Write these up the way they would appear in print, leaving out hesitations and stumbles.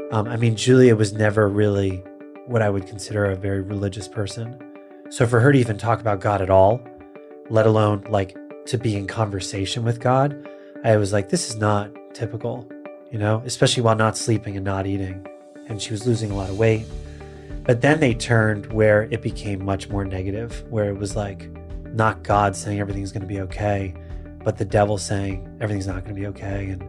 Julia was never really what I would consider a very religious person. So for her to even talk about God at all, let alone like to be in conversation with God, I was like, this is not typical, especially while not sleeping and not eating. And she was losing a lot of weight. But then they turned where it became much more negative, where it was like not God saying everything's going to be okay, but the devil saying everything's not going to be okay, and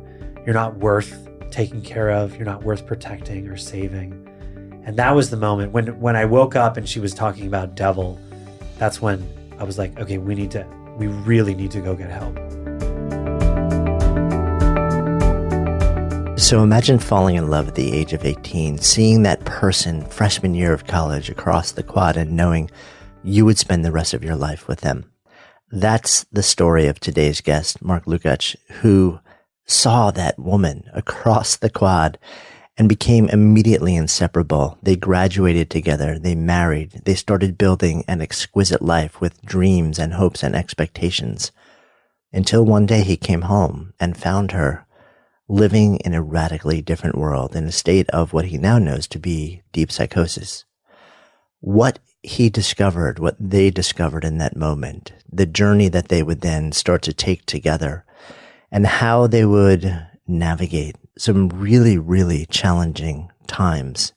you're not worth taking care of, you're not worth protecting or saving. And that was the moment when I woke up and she was talking about devil. That's when I was like, okay, we really need to go get help. So imagine falling in love at the age of 18, seeing that person freshman year of college across the quad and knowing you would spend the rest of your life with them. That's the story of today's guest, Mark Lukach, who saw that woman across the quad and became immediately inseparable. They graduated together, they married, they started building an exquisite life with dreams and hopes and expectations. Until one day he came home and found her living in a radically different world, in a state of what he now knows to be deep psychosis. What he discovered, what they discovered in that moment, the journey that they would then start to take together, and how they would navigate some really, really challenging times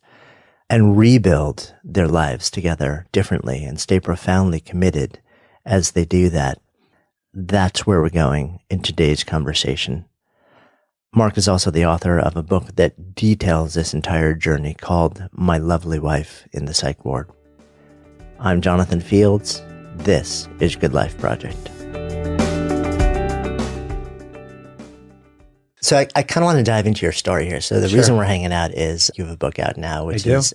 and rebuild their lives together differently and stay profoundly committed as they do that. That's where we're going in today's conversation. Mark is also the author of a book that details this entire journey called My Lovely Wife in the Psych Ward. I'm Jonathan Fields. This is Good Life Project. So I kind of want to dive into your story here. So the reason we're hanging out is you have a book out now, which is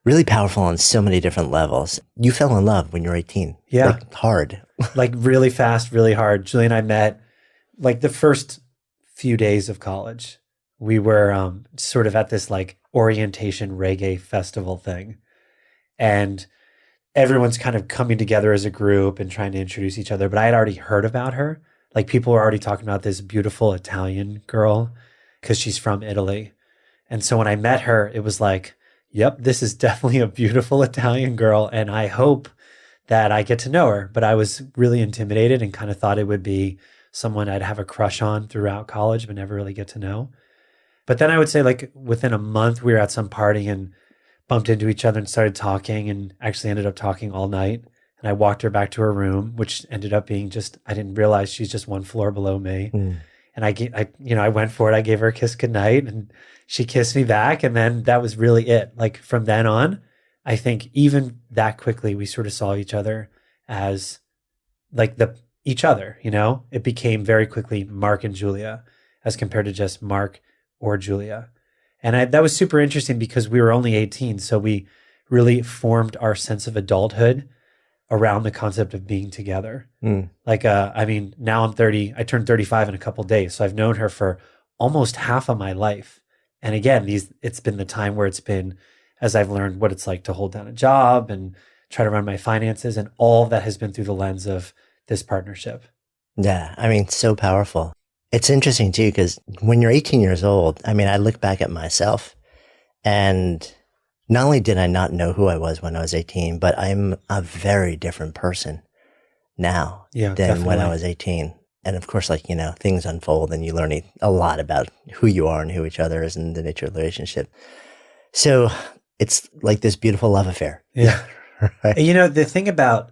really powerful on so many different levels. You fell in love when you were 18. Yeah. Like hard. Like really fast, really hard. Julie and I met like the first few days of college. We were sort of at this like orientation reggae festival thing. And everyone's kind of coming together as a group and trying to introduce each other. But I had already heard about her. Like people were already talking about this beautiful Italian girl because she's from Italy. And so when I met her, it was like, yep, this is definitely a beautiful Italian girl. And I hope that I get to know her. But I was really intimidated and kind of thought it would be someone I'd have a crush on throughout college, but never really get to know. But then I would say like within a month, we were at some party and bumped into each other and started talking, and actually ended up talking all night. And I walked her back to her room, which ended up being I didn't realize she's just one floor below me. And I went for it. I gave her a kiss goodnight and she kissed me back. And then that was really it. Like from then on, I think even that quickly, we sort of saw each other as like each other, it became very quickly Mark and Julia as compared to just Mark or Julia. And that was super interesting because we were only 18. So we really formed our sense of adulthood around the concept of being together. Like, now I'm 30, I turned 35 in a couple of days. So I've known her for almost half of my life. And again, it's been the time where it's been, as I've learned what it's like to hold down a job and try to run my finances. And all of that has been through the lens of this partnership. Yeah. So powerful. It's interesting too, because when you're 18 years old, I look back at myself and not only did I not know who I was when I was 18, but I'm a very different person now than definitely. When I was 18. And of course, things unfold and you learn a lot about who you are and who each other is and the nature of the relationship. So it's like this beautiful love affair. Yeah. Right? The thing about,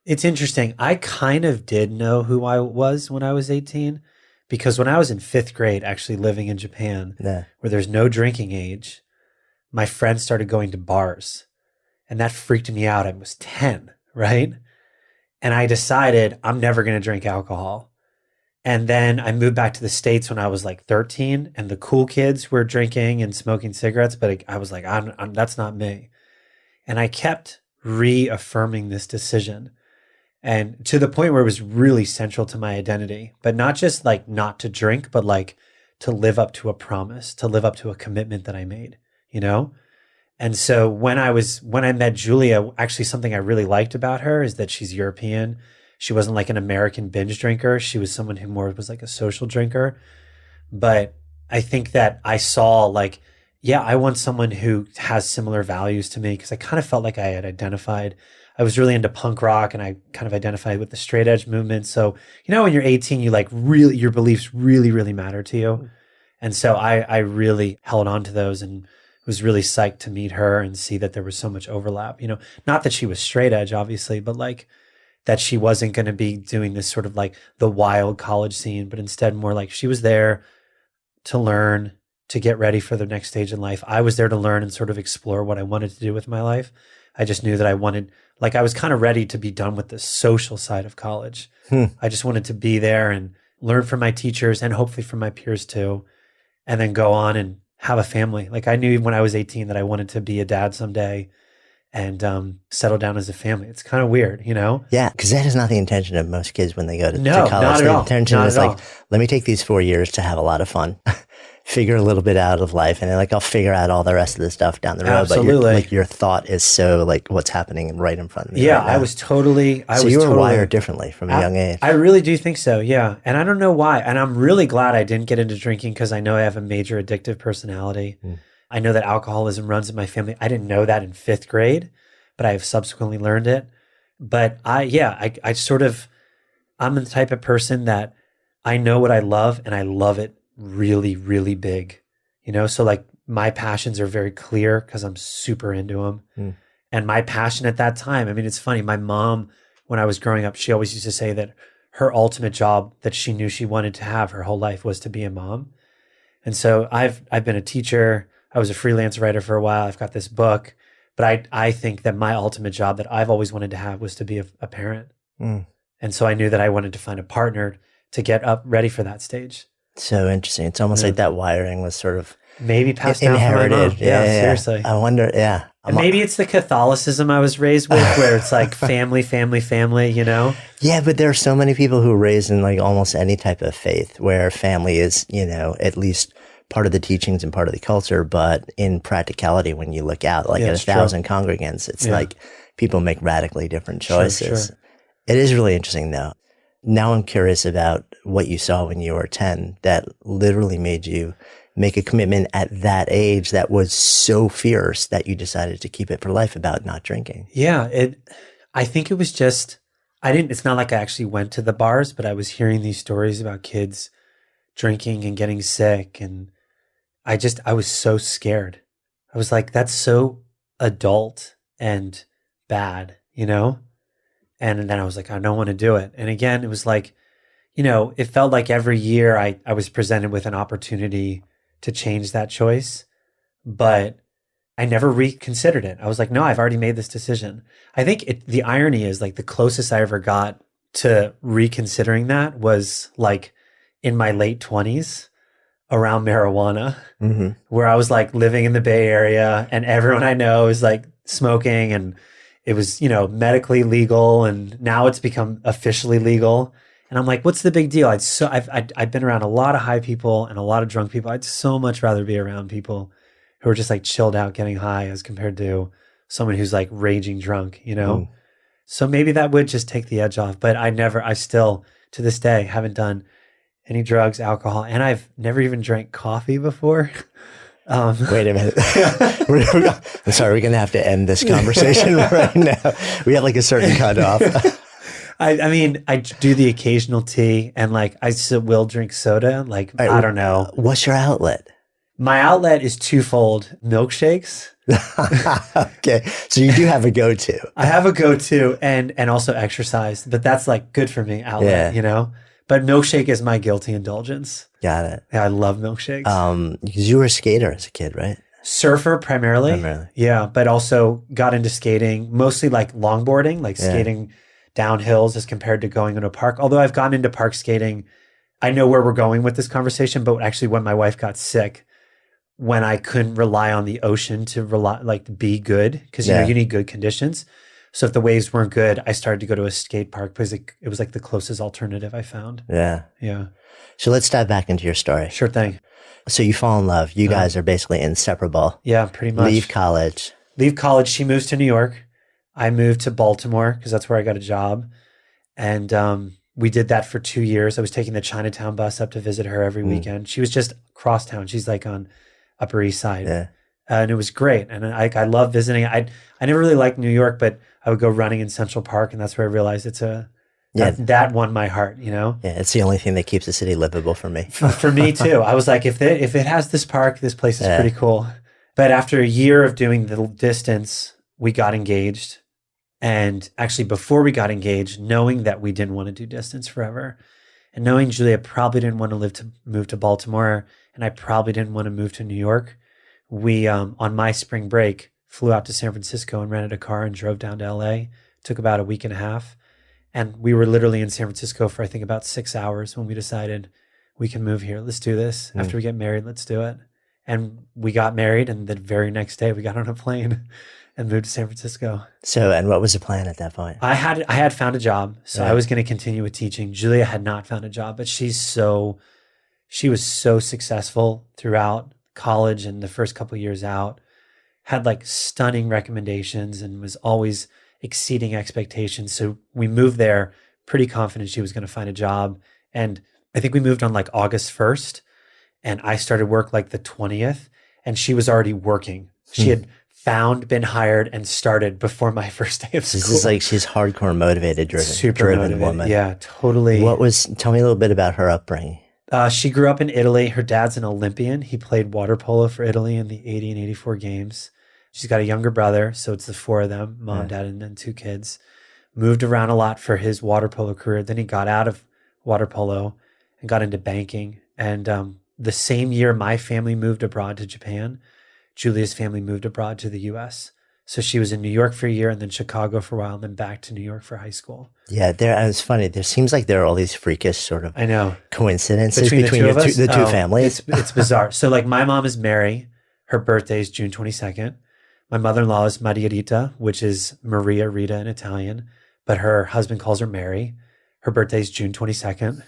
it's interesting. I kind of did know who I was when I was 18, because when I was in 5th grade, actually living in Japan, where there's no drinking age, my friends started going to bars, and that freaked me out. I was 10, right? And I decided I'm never going to drink alcohol. And then I moved back to the States when I was like 13, and the cool kids were drinking and smoking cigarettes, but I was like, that's not me. And I kept reaffirming this decision, and to the point where it was really central to my identity, but not just like not to drink, but like to live up to a promise, to live up to a commitment that I made. And so when I met Julia, actually something I really liked about her is that she's European. She wasn't like an American binge drinker. She was someone who more was like a social drinker. But I think that I saw like yeah, I want someone who has similar values to me because I kind of felt like I had identified. I was really into punk rock and I kind of identified with the straight edge movement. So, when you're 18, you like really, your beliefs really, really matter to you. And so I really held on to those and was really psyched to meet her and see that there was so much overlap. Not that she was straight edge, obviously, but like that she wasn't going to be doing this sort of like the wild college scene, but instead more like she was there to learn, to get ready for the next stage in life. I was there to learn and sort of explore what I wanted to do with my life. I just knew that I was kind of ready to be done with the social side of college. I just wanted to be there and learn from my teachers and hopefully from my peers too, and then go on and have a family. Like I knew when I was 18 that I wanted to be a dad someday and settle down as a family. It's kind of weird, Yeah, because that is not the intention of most kids when they go to No, college. not at The all. intention Not is at like, all. let me take these 4 years to have a lot of fun, figure a little bit out of life, and then like I'll figure out all the rest of the stuff down the road. Absolutely. But your thought is so like what's happening right in front of me. Yeah, right now. I was totally. You were wired differently from a young age. I really do think so. Yeah, and I don't know why. And I'm really glad I didn't get into drinking because I know I have a major addictive personality. I know that alcoholism runs in my family. I didn't know that in 5th grade, but I have subsequently learned it. But I'm the type of person that I know what I love and I love it really, really big. So like my passions are very clear because I'm super into them. And my passion at that time, I mean, it's funny. My mom, when I was growing up, she always used to say that her ultimate job that she knew she wanted to have her whole life was to be a mom. And so I've been a teacher. I was a freelance writer for a while. I've got this book, but I think that my ultimate job that I've always wanted to have was to be a parent. And so I knew that I wanted to find a partner to get up ready for that stage. So interesting. It's almost like that wiring was sort of maybe passed down inherited. from my mom. Yeah, seriously. I wonder. Yeah. And maybe it's the Catholicism I was raised with, where it's like family, family, family. Yeah, but there are so many people who are raised in like almost any type of faith where family is, at least part of the teachings and part of the culture. But in practicality, when you look out, like at 1,000 congregants, it's like people make radically different choices. Sure. It is really interesting, though. Now I'm curious about what you saw when you were 10 that literally made you make a commitment at that age that was so fierce that you decided to keep it for life about not drinking. Yeah, I think it was just, it's not like I actually went to the bars, but I was hearing these stories about kids drinking and getting sick. And I was so scared. I was like, that's so adult and bad, And then I was like, I don't want to do it. And again, it was like, it felt like every year I was presented with an opportunity to change that choice, but I never reconsidered it. I was like, no, I've already made this decision. I think the irony is like the closest I ever got to reconsidering that was like in my late 20s around marijuana, where I was like living in the Bay Area and everyone I know is like smoking and it was, medically legal and now it's become officially legal. And I'm like, what's the big deal? I've been around a lot of high people and a lot of drunk people. I'd so much rather be around people who are just like chilled out, getting high as compared to someone who's like raging drunk, So maybe that would just take the edge off. But I still, to this day, haven't done any drugs, alcohol, and I've never even drank coffee before. Wait a minute. I'm sorry, we're going to have to end this conversation right now. We have like a certain cutoff. I mean, I do the occasional tea and like I still will drink soda. Like, right, I don't know. What's your outlet? My outlet is twofold: milkshakes. Okay. So you do have a go-to. I have a go-to and also exercise, but that's like good for me outlet, But milkshake is my guilty indulgence. Got it. Yeah, I love milkshakes. Because you were a skater as a kid, right? Surfer primarily. Yeah, but also got into skating, mostly like longboarding, like skating down hills as compared to going into a park. Although I've gotten into park skating, I know where we're going with this conversation, but actually when my wife got sick, when I couldn't rely on the ocean to be good, because you need good conditions. So if the waves weren't good, I started to go to a skate park because it was like the closest alternative I found. Yeah. So let's dive back into your story. Sure thing. So you fall in love. You guys are basically inseparable. Yeah, pretty much. Leave college. She moves to New York. I moved to Baltimore because that's where I got a job. And we did that for 2 years. I was taking the Chinatown bus up to visit her every weekend. She was just across town. She's like on Upper East Side. Yeah. And it was great. And I love visiting. I never really liked New York, but I would go running in Central Park, and that's where I realized that won my heart, you know? Yeah, it's the only thing that keeps the city livable for me. For me too. I was like, if it has this park, this place is pretty cool. But after a year of doing the distance, we got engaged. And actually, before we got engaged, knowing that we didn't want to do distance forever, and knowing Julia probably didn't want to move to Baltimore, and I probably didn't want to move to New York, we, on my spring break, flew out to San Francisco and rented a car and drove down to LA. Took about a week and a half. And we were literally in San Francisco for, I think, about 6 hours when we decided we can move here. Let's do this. After we get married, let's do it. And we got married, and the very next day we got on a plane and moved to San Francisco. So, and what was the plan at that point? I had found a job, so I was going to continue with teaching. Julia had not found a job, but she was so successful throughout college and the first couple of years out, had like stunning recommendations and was always exceeding expectations. So we moved there pretty confident she was going to find a job. And I think we moved on like August 1st, and I started work like the 20th, and she was already working. She had been hired and started before my first day of school. This is like, she's hardcore motivated, driven woman. Yeah, totally. Tell me a little bit about her upbringing. She grew up in Italy. Her dad's an Olympian. He played water polo for Italy in the 80 and 84 games. She's got a younger brother, so it's the four of them, mom, dad, and then two kids. Moved around a lot for his water polo career. Then he got out of water polo and got into banking. And the same year my family moved abroad to Japan, Julia's family moved abroad to the U.S. So she was in New York for a year, and then Chicago for a while, and then back to New York for high school. Yeah, it's funny. There seems like there are all these freakish sort of coincidences between the two families. It's bizarre. So like my mom is Mary. Her birthday is June 22nd. My mother-in-law is Maria Rita, which is Maria Rita in Italian, but her husband calls her Mary. Her birthday is June 22nd.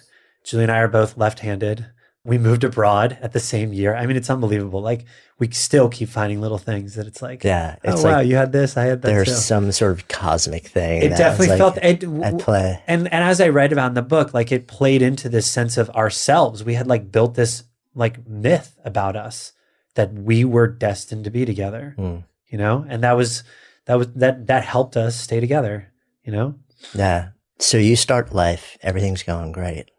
Julie and I are both left-handed. We moved abroad at the same year. I mean, it's unbelievable. Like, we still keep finding little things that it's like, it's wow, you had this, I had that there's too. Some sort of cosmic thing. It definitely felt at play. And as I write about in the book, like it played into this sense of ourselves. We had like built this like myth about us that we were destined to be together, you know? And that helped us stay together, you know? Yeah. So you start life, everything's going great.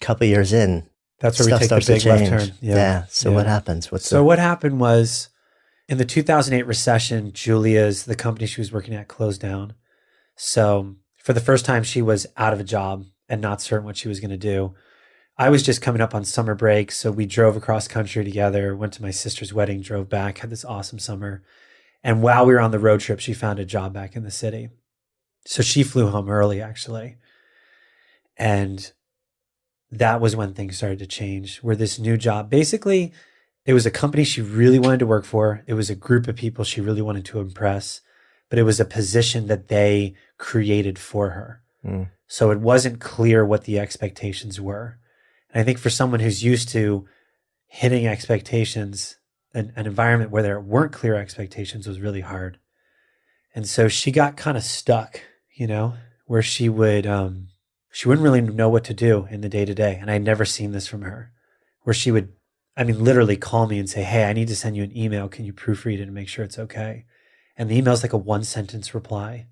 A couple years in, that's where we take the big left turn. Yeah. So what happens? What happened was in the 2008 recession, the company she was working at closed down. So for the first time, she was out of a job and not certain what she was going to do. I was just coming up on summer break. So we drove across country together, went to my sister's wedding, drove back, had this awesome summer. And while we were on the road trip, she found a job back in the city. So she flew home early, actually. And that was when things started to change, where this new job, basically, it was a company she really wanted to work for. It was a group of people she really wanted to impress, but it was a position that they created for her. So it wasn't clear what the expectations were. And I think for someone who's used to hitting expectations, an environment where there weren't clear expectations was really hard. And so she got kind of stuck, you know, where she wouldn't really know what to do in the day-to-day. And I'd never seen this from her, where she would, literally call me and say, hey, I need to send you an email. Can you proofread it and make sure it's okay? And the email's like a 1-sentence reply.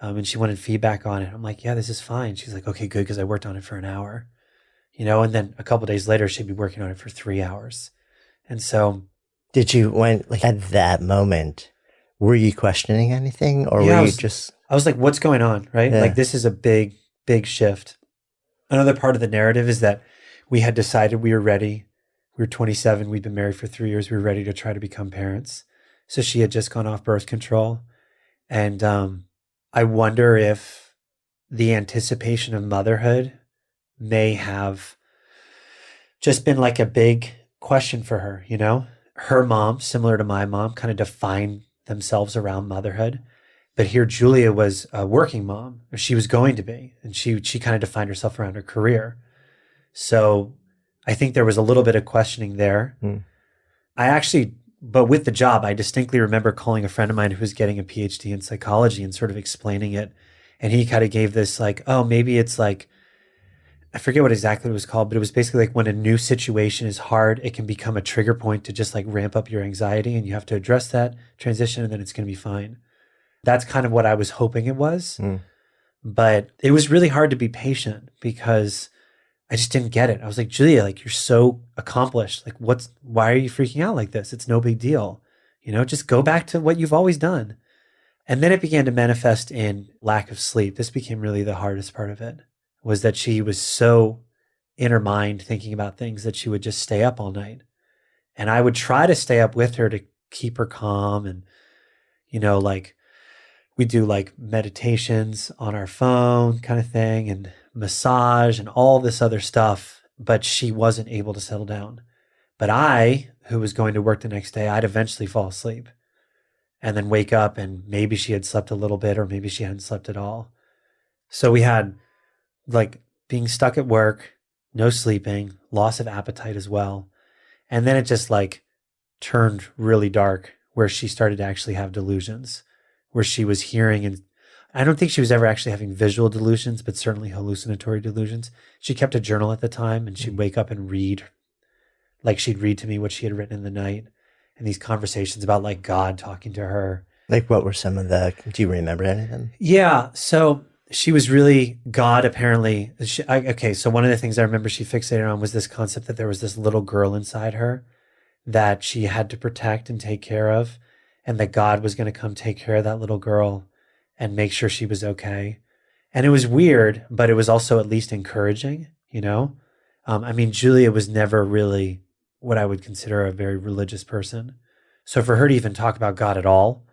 And she wanted feedback on it. I'm like, yeah, this is fine. She's like, okay, good, because I worked on it for an hour, you know, and then a couple of days later, she'd be working on it for 3 hours. And so. At that moment, were you questioning anything, or were you just? I was like, what's going on, right? Yeah. Like, this is a big shift. Another part of the narrative is that we had decided we were ready. We were 27. We'd been married for 3 years. We were ready to try to become parents. So she had just gone off birth control. And I wonder if the anticipation of motherhood may have just been like a big question for her, you know? Her mom, similar to my mom, kind of defined themselves around motherhood. But here Julia was a working mom, or she was going to be, and she kind of defined herself around her career. So I think there was a little bit of questioning there. But with the job, I distinctly remember calling a friend of mine who was getting a PhD in psychology and sort of explaining it. And he kind of gave this like, oh, maybe it's like I forget what exactly it was called, but it was basically like when a new situation is hard, it can become a trigger point to just like ramp up your anxiety, and you have to address that transition and then it's going to be fine. That's kind of what I was hoping it was. But it was really hard to be patient because I just didn't get it. I was like, Julia, like, you're so accomplished. Like, why are you freaking out like this? It's no big deal. Just go back to what you've always done. And then it began to manifest in lack of sleep. This became really the hardest part of it, was that she was so in her mind thinking about things that she would just stay up all night. And I would try to stay up with her to keep her calm. And, like we do like meditations on our phone kind of thing and massage and all this other stuff. But she wasn't able to settle down. But I, who was going to work the next day, I'd eventually fall asleep and then wake up, and maybe she had slept a little bit or maybe she hadn't slept at all. So we had like being stuck at work, no sleeping, loss of appetite as well. And then it just like turned really dark, where she started to actually have delusions, where she was hearing, and I don't think she was ever actually having visual delusions, but certainly hallucinatory delusions. She kept a journal at the time, and she'd wake up and read, like she'd read to me what she had written in the night, and these conversations about like God talking to her. Like what were some of do you remember any of them? Yeah. So she was really God, apparently. So one of the things I remember she fixated on was this concept that there was this little girl inside her that she had to protect and take care of, and that God was going to come take care of that little girl and make sure she was okay. And it was weird, but it was also at least encouraging, Julia was never really what I would consider a very religious person. So for her to even talk about God at all,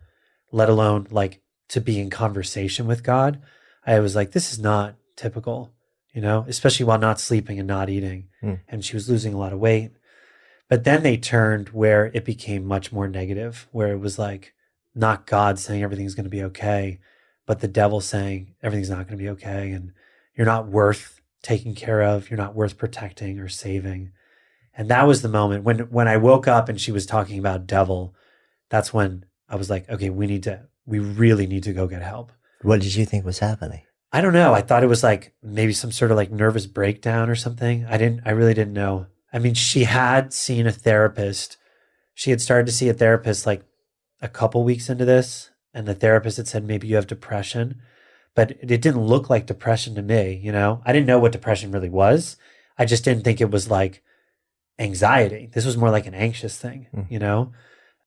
let alone like to be in conversation with God, I was like, this is not typical, especially while not sleeping and not eating. And she was losing a lot of weight. But then they turned where it became much more negative, where it was like not God saying everything's going to be okay, but the devil saying everything's not going to be okay. And you're not worth taking care of. You're not worth protecting or saving. And that was the moment when I woke up and she was talking about devil. That's when I was like, okay, we really need to go get help. What did you think was happening? I don't know. I thought it was like maybe some sort of like nervous breakdown or something. I really didn't know. I mean, she had seen a therapist. She had started to see a therapist like a couple weeks into this. And the therapist had said, maybe you have depression, but it didn't look like depression to me. I didn't know what depression really was. I just didn't think it was like anxiety. This was more like an anxious thing,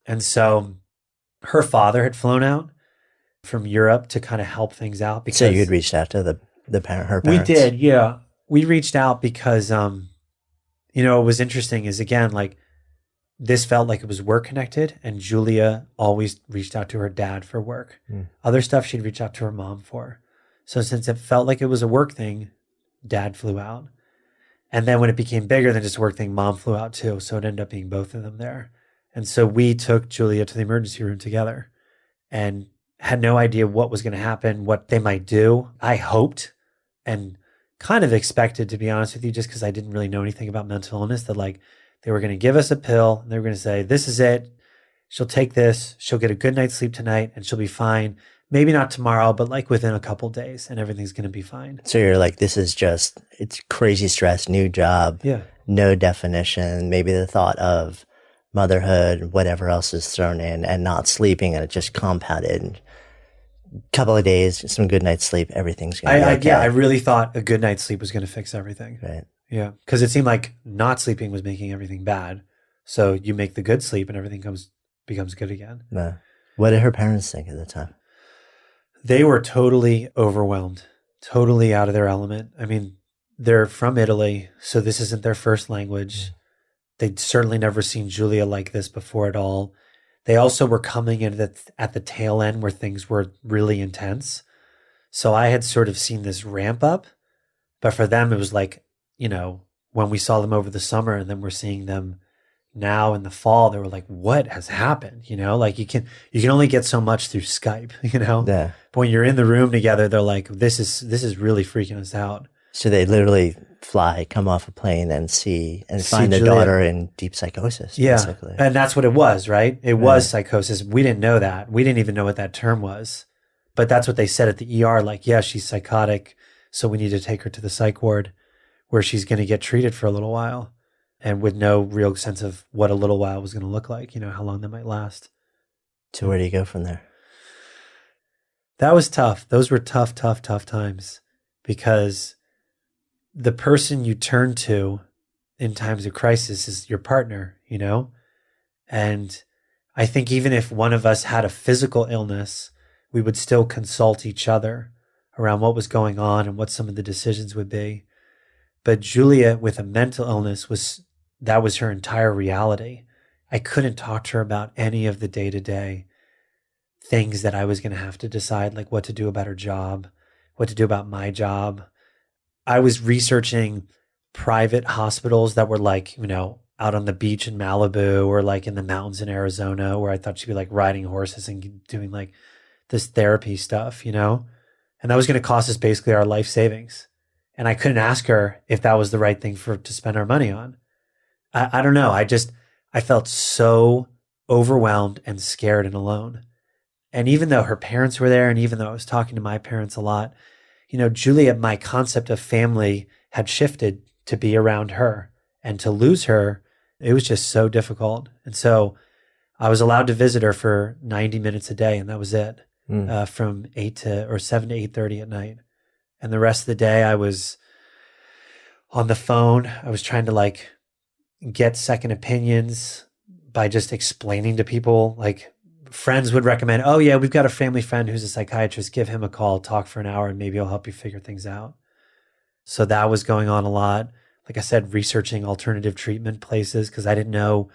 And so her father had flown out from Europe to kind of help things out. So you had reached out to her parents? We did, yeah. We reached out because, what was interesting is, again, like this felt like it was work connected, and Julia always reached out to her dad for work. Other stuff she'd reach out to her mom for. So since it felt like it was a work thing, dad flew out. And then when it became bigger than just a work thing, mom flew out too. So it ended up being both of them there. And so we took Julia to the emergency room together and had no idea what was going to happen, what they might do. I hoped and kind of expected, to be honest with you, just because I didn't really know anything about mental illness, that like they were going to give us a pill and they were going to say, this is it. She'll take this. She'll get a good night's sleep tonight and she'll be fine. Maybe not tomorrow, but like within a couple days, and everything's going to be fine. So you're like, this is just, it's crazy stress, new job, no definition, maybe the thought of motherhood, whatever else is thrown in, and not sleeping, and it just compounded. Couple of days, some good night's sleep, everything's going to be okay. Yeah, I really thought a good night's sleep was going to fix everything. Right. Yeah, because it seemed like not sleeping was making everything bad. So you make the good sleep and everything becomes good again. No. What did her parents think at the time? They were totally overwhelmed, totally out of their element. I mean, they're from Italy, so this isn't their first language. They'd certainly never seen Julia like this before at all. They also were coming in at the tail end where things were really intense. So I had sort of seen this ramp up, but for them it was like, when we saw them over the summer and then we're seeing them now in the fall, they were like, what has happened? Like you can only get so much through Skype, Yeah. But when you're in the room together, they're like, this is really freaking us out. So they literally come off a plane and find their daughter in deep psychosis. Yeah. Basically. And that's what it was, right? It was psychosis. We didn't know that. We didn't even know what that term was, but that's what they said at the ER. Like, yeah, she's psychotic. So we need to take her to the psych ward, where she's going to get treated for a little while, and with no real sense of what a little while was going to look like, how long that might last. So where do you go from there? That was tough. Those were tough times, because the person you turn to in times of crisis is your partner, And I think even if one of us had a physical illness, we would still consult each other around what was going on and what some of the decisions would be. But Julia with a mental illness was her entire reality. I couldn't talk to her about any of the day-to-day things that I was going to have to decide, like what to do about her job, what to do about my job. I was researching private hospitals that were like, out on the beach in Malibu or like in the mountains in Arizona, where I thought she'd be like riding horses and doing like this therapy stuff, and that was going to cost us basically our life savings. And I couldn't ask her if that was the right thing to spend our money on. I don't know. I felt so overwhelmed and scared and alone. And even though her parents were there, and even though I was talking to my parents a lot, Julia, my concept of family had shifted to be around her, and to lose her, it was just so difficult. And so I was allowed to visit her for 90 minutes a day, and that was it, from 7 to 8:30 at night. And the rest of the day I was on the phone. I was trying to like get second opinions by just explaining to people. Like friends would recommend, oh yeah, we've got a family friend who's a psychiatrist. Give him a call, talk for an hour, and maybe he'll help you figure things out. So that was going on a lot. Like I said, researching alternative treatment places, because I didn't know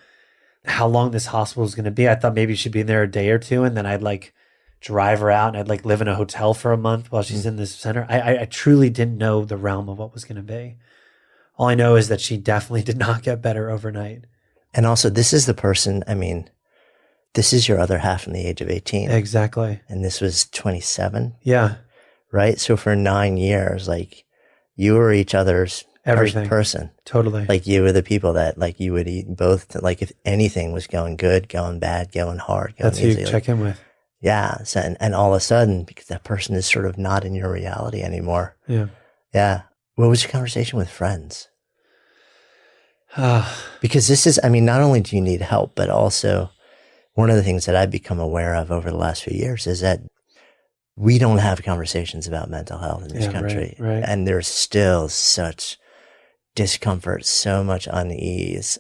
how long this hospital was going to be. I thought maybe she'd be in there a day or two, and then I'd like drive her out and I'd like live in a hotel for a month while she's in this center. I truly didn't know the realm of what was going to be. All I know is that she definitely did not get better overnight. And also, this is the person, this is your other half from the age of 18. Exactly. And this was 27. Yeah. Right? So for 9 years, like you were each other's everything person. Totally. Like you were the people that like you would eat both. Like if anything was going good, going bad, going hard, going that's easy, who you check in with. Yeah. So, and all of a sudden, because that person is sort of not in your reality anymore. Yeah. Yeah. What was your conversation with friends? Because this is, not only do you need help, but also one of the things that I've become aware of over the last few years is that we don't have conversations about mental health in this country. Right. And there's still such discomfort, so much unease,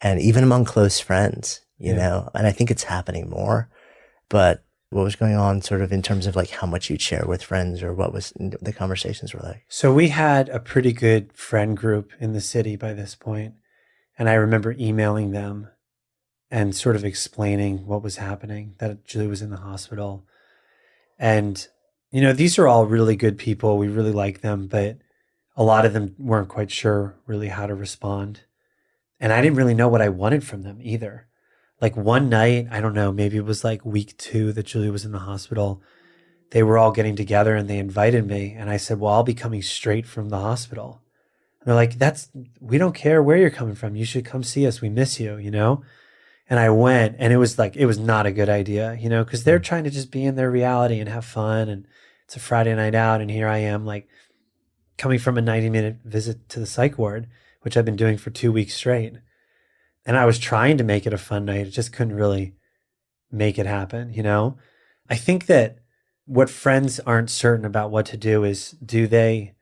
and even among close friends, you know, and I think it's happening more. But what was going on sort of in terms of like how much you'd share with friends, or what was the conversations were like? So we had a pretty good friend group in the city by this point. And I remember emailing them and sort of explaining what was happening, that Julie was in the hospital. And, these are all really good people. We really like them, but a lot of them weren't quite sure really how to respond. And I didn't really know what I wanted from them either. Like one night, I don't know, maybe it was like week 2 that Julie was in the hospital. They were all getting together and they invited me. And I said, well, I'll be coming straight from the hospital. And they're like, we don't care where you're coming from. You should come see us. We miss you, And I went, and it was not a good idea, because they're trying to just be in their reality and have fun. And it's a Friday night out. And here I am like coming from a 90-minute visit to the psych ward, which I've been doing for 2 weeks straight. And I was trying to make it a fun night. It just couldn't really make it happen, I think that what friends aren't certain about what to do is, do they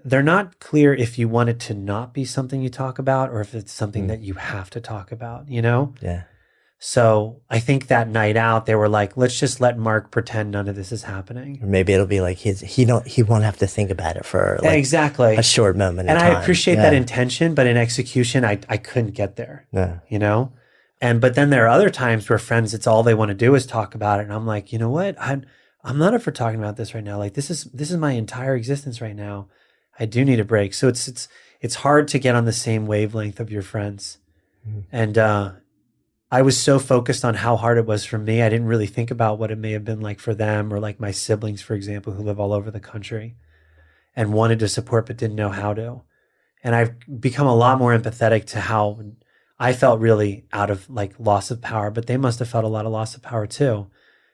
they're not clear if you want it to not be something you talk about, or if it's something that you have to talk about, Yeah. So I think that night out, they were like, let's just let Mark pretend none of this is happening. Or maybe it'll be like he won't have to think about it for like exactly a short moment. And of time. I appreciate that intention, but in execution, I couldn't get there, but then there are other times where friends, it's all they want to do is talk about it. And I'm like, you know what? I'm not up for talking about this right now. Like this is my entire existence right now. I do need a break. So it's hard to get on the same wavelength of your friends. And I was so focused on how hard it was for me. I didn't really think about what it may have been like for them, or like my siblings, for example, who live all over the country and wanted to support but didn't know how to. And I've become a lot more empathetic to how I felt really out of like loss of power, but they must have felt a lot of loss of power too.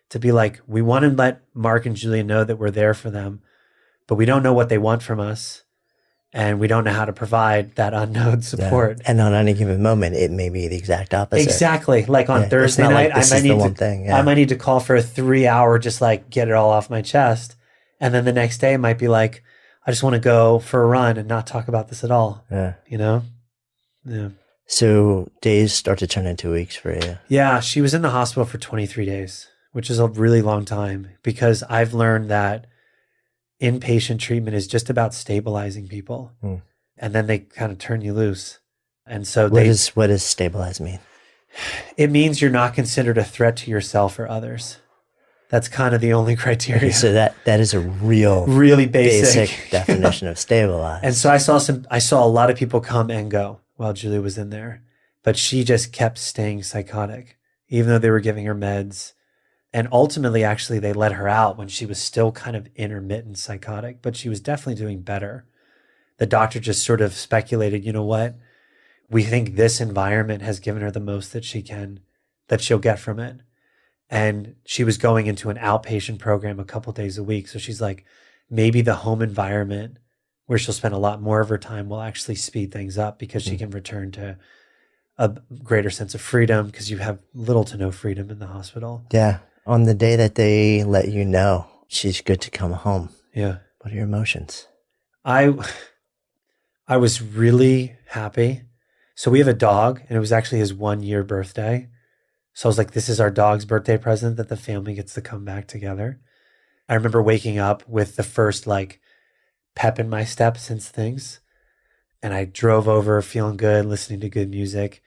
To be like, we want to let Mark and Julia know that we're there for them, but we don't know what they want from us. And we don't know how to provide that unknown support. And on any given moment, it may be the exact opposite. Exactly. Like on Thursday night, I might need to call for a 3-hour, just like get it all off my chest. And then the next day it might be like, I just want to go for a run and not talk about this at all. Yeah. You know? Yeah. So days start to turn into weeks for you. Yeah. She was in the hospital for 23 days, which is a really long time, because I've learned that inpatient treatment is just about stabilizing people. And then they kind of turn you loose. And so what does stabilize mean? It means you're not considered a threat to yourself or others. That's kind of the only criteria. Okay, so that is a really basic definition of stabilize. And so I saw a lot of people come and go while Julie was in there, but she just kept staying psychotic, even though they were giving her meds. And ultimately, actually, they let her out when she was still kind of intermittent psychotic, but she was definitely doing better. The doctor just sort of speculated, you know what? We think this environment has given her the most that she'll get from it. And she was going into an outpatient program a couple days a week. So she's like, maybe the home environment where she'll spend a lot more of her time will actually speed things up, because she can return to a greater sense of freedom, because you have little to no freedom in the hospital. Yeah. On the day that they let you know she's good to come home. Yeah. What are your emotions? I was really happy. So we have a dog, and it was actually his 1-year birthday. So I was like, this is our dog's birthday present, that the family gets to come back together. I remember waking up with the first like pep in my step since things. And I drove over feeling good, listening to good music.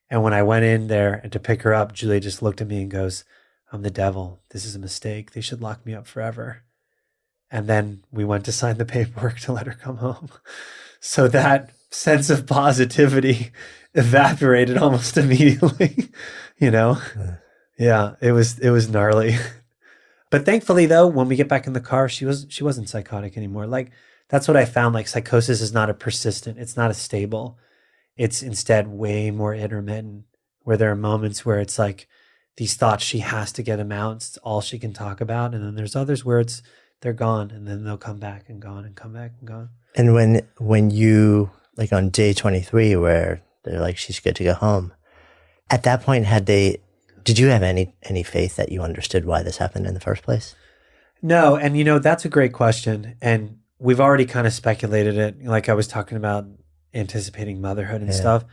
And when I went in there and to pick her up, Julia just looked at me and goes, I'm the devil. This is a mistake. They should lock me up forever. And then we went to sign the paperwork to let her come home. So that sense of positivity evaporated almost immediately, you know? Yeah, it was gnarly. But thankfully though, when we get back in the car, she wasn't psychotic anymore. Like, that's what I found. Like, psychosis is not it's not a stable. It's instead way more intermittent, where there are moments where it's like these thoughts, she has to get them out. It's all she can talk about. And then there's others where they're gone, and then they'll come back and gone and come back and gone. And when you, like on day 23, where they're like, she's good to go home, at that point, did you have any faith that you understood why this happened in the first place? No. And that's a great question. And we've already kind of speculated it. Like I was talking about anticipating motherhood and stuff.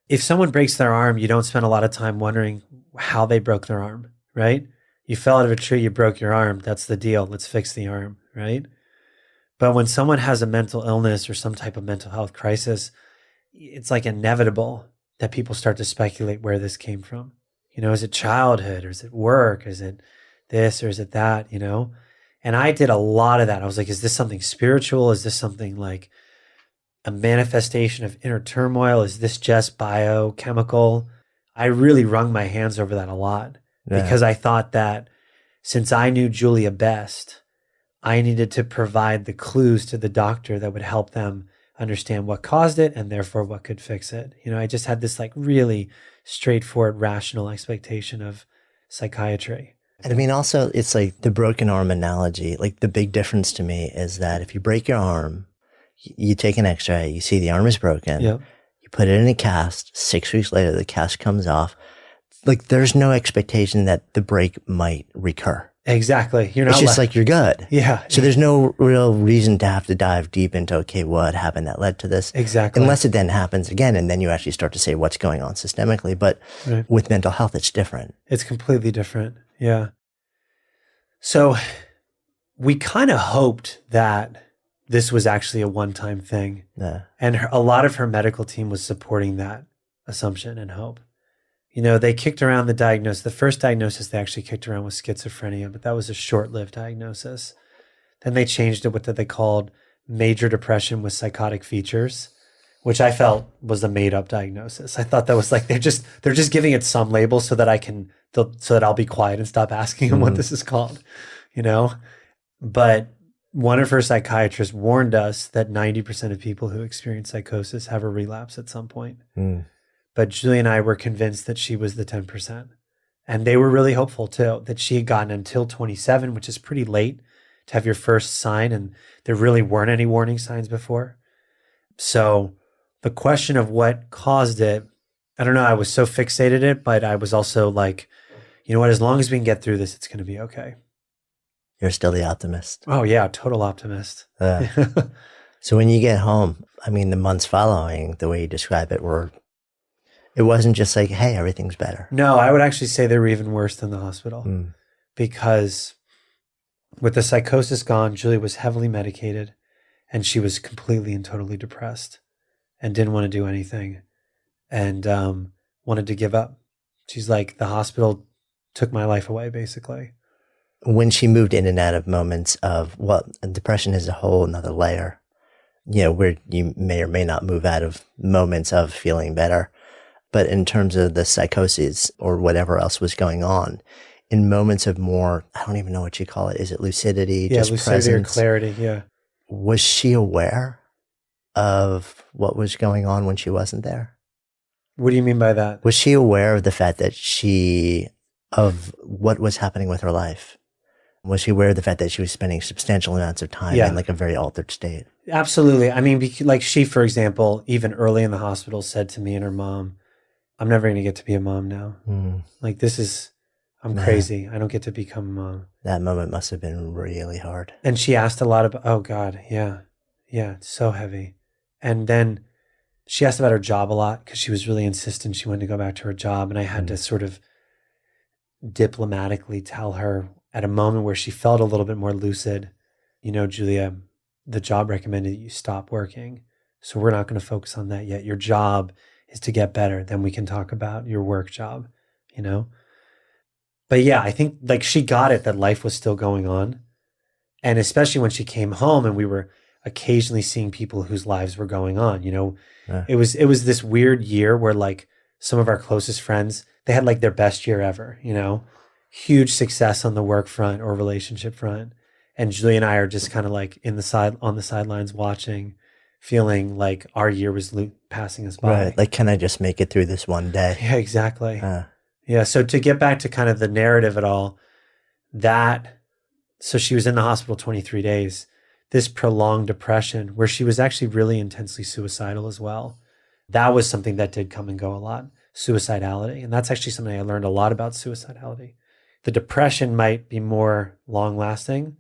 If someone breaks their arm, you don't spend a lot of time wondering how they broke their arm, right? You fell out of a tree, you broke your arm. That's the deal. Let's fix the arm, right? But when someone has a mental illness or some type of mental health crisis, it's like inevitable that people start to speculate where this came from. Is it childhood, or is it work? Is it this, or is it that, And I did a lot of that. I was like, is this something spiritual? Is this something like a manifestation of inner turmoil? Is this just biochemical? I really wrung my hands over that a lot, because I thought that since I knew Julia best, I needed to provide the clues to the doctor that would help them understand what caused it and therefore what could fix it. I just had this like really straightforward, rational expectation of psychiatry. And I mean, also, it's like the broken arm analogy. Like, the big difference to me is that if you break your arm, you take an x-ray, you see the arm is broken, you put it in a cast, 6 weeks later, the cast comes off. Like, there's no expectation that the break might recur. Exactly. It's just like, you're good. Yeah. So there's no real reason to have to dive deep into, okay, what happened that led to this? Exactly. Unless it then happens again, and then you actually start to say what's going on systemically. But with mental health, it's different. It's completely different. Yeah. So we kind of hoped that this was actually a one-time thing. Yeah. And a lot of her medical team was supporting that assumption and hope. They kicked around the diagnosis. The first diagnosis they actually kicked around was schizophrenia, but that was a short-lived diagnosis. Then they changed it what they called major depression with psychotic features, which I felt was a made-up diagnosis. I thought that was like they're just giving it some label so that so that I'll be quiet and stop asking them what this is called, But one of her psychiatrists warned us that 90% of people who experience psychosis have a relapse at some point. But Julie and I were convinced that she was the 10%. And they were really hopeful too, that she had gotten until 27, which is pretty late to have your first sign, and there really weren't any warning signs before. So the question of what caused it, I don't know. I was so fixated it, but I was also like, you know what? As long as we can get through this, it's going to be okay. You're still the optimist. Oh yeah, total optimist. So when you get home, I mean, the months following, the way you describe it, it wasn't just like, hey, everything's better. No, I would actually say they were even worse than the hospital because with the psychosis gone, Julia was heavily medicated and she was completely and totally depressed and didn't want to do anything and wanted to give up. She's like, the hospital took my life away, basically. When she moved in and out of moments of, well, depression is a whole nother layer, where you may or may not move out of moments of feeling better. But in terms of the psychosis or whatever else was going on, in moments of more, I don't even know what you call it. Is it lucidity? Yeah, just lucidity presence? or clarity, yeah. Was she aware of what was going on when she wasn't there? What do you mean by that? Was she aware of the fact that of what was happening with her life? Was she aware of the fact that she was spending substantial amounts of time in like a very altered state? Absolutely. I mean, like she, for example, even early in the hospital said to me and her mom, I'm never going to get to be a mom now. Like I'm crazy. I don't get to become a mom. That moment must have been really hard. And she asked a lot about, oh God, yeah, it's so heavy. And then she asked about her job a lot because she was really insistent she wanted to go back to her job. And I had to sort of diplomatically tell her at a moment where she felt a little bit more lucid, Julia, the job recommended that you stop working. So we're not going to focus on that yet. Your job is to get better. Then we can talk about your work job, But yeah, I think like she got it that life was still going on. And especially when she came home and we were occasionally seeing people whose lives were going on, It was this weird year where like some of our closest friends, they had like their best year ever, huge success on the work front or relationship front. And Julie and I are just kind of like on the sidelines watching, feeling like our year was passing us by. Right. Like, can I just make it through this one day? Yeah, exactly. Yeah. So to get back to kind of the narrative at all, so she was in the hospital 23 days, this prolonged depression where she was actually really intensely suicidal as well. That was something that did come and go a lot, suicidality. And that's actually something I learned a lot about suicidality. The depression might be more long lasting,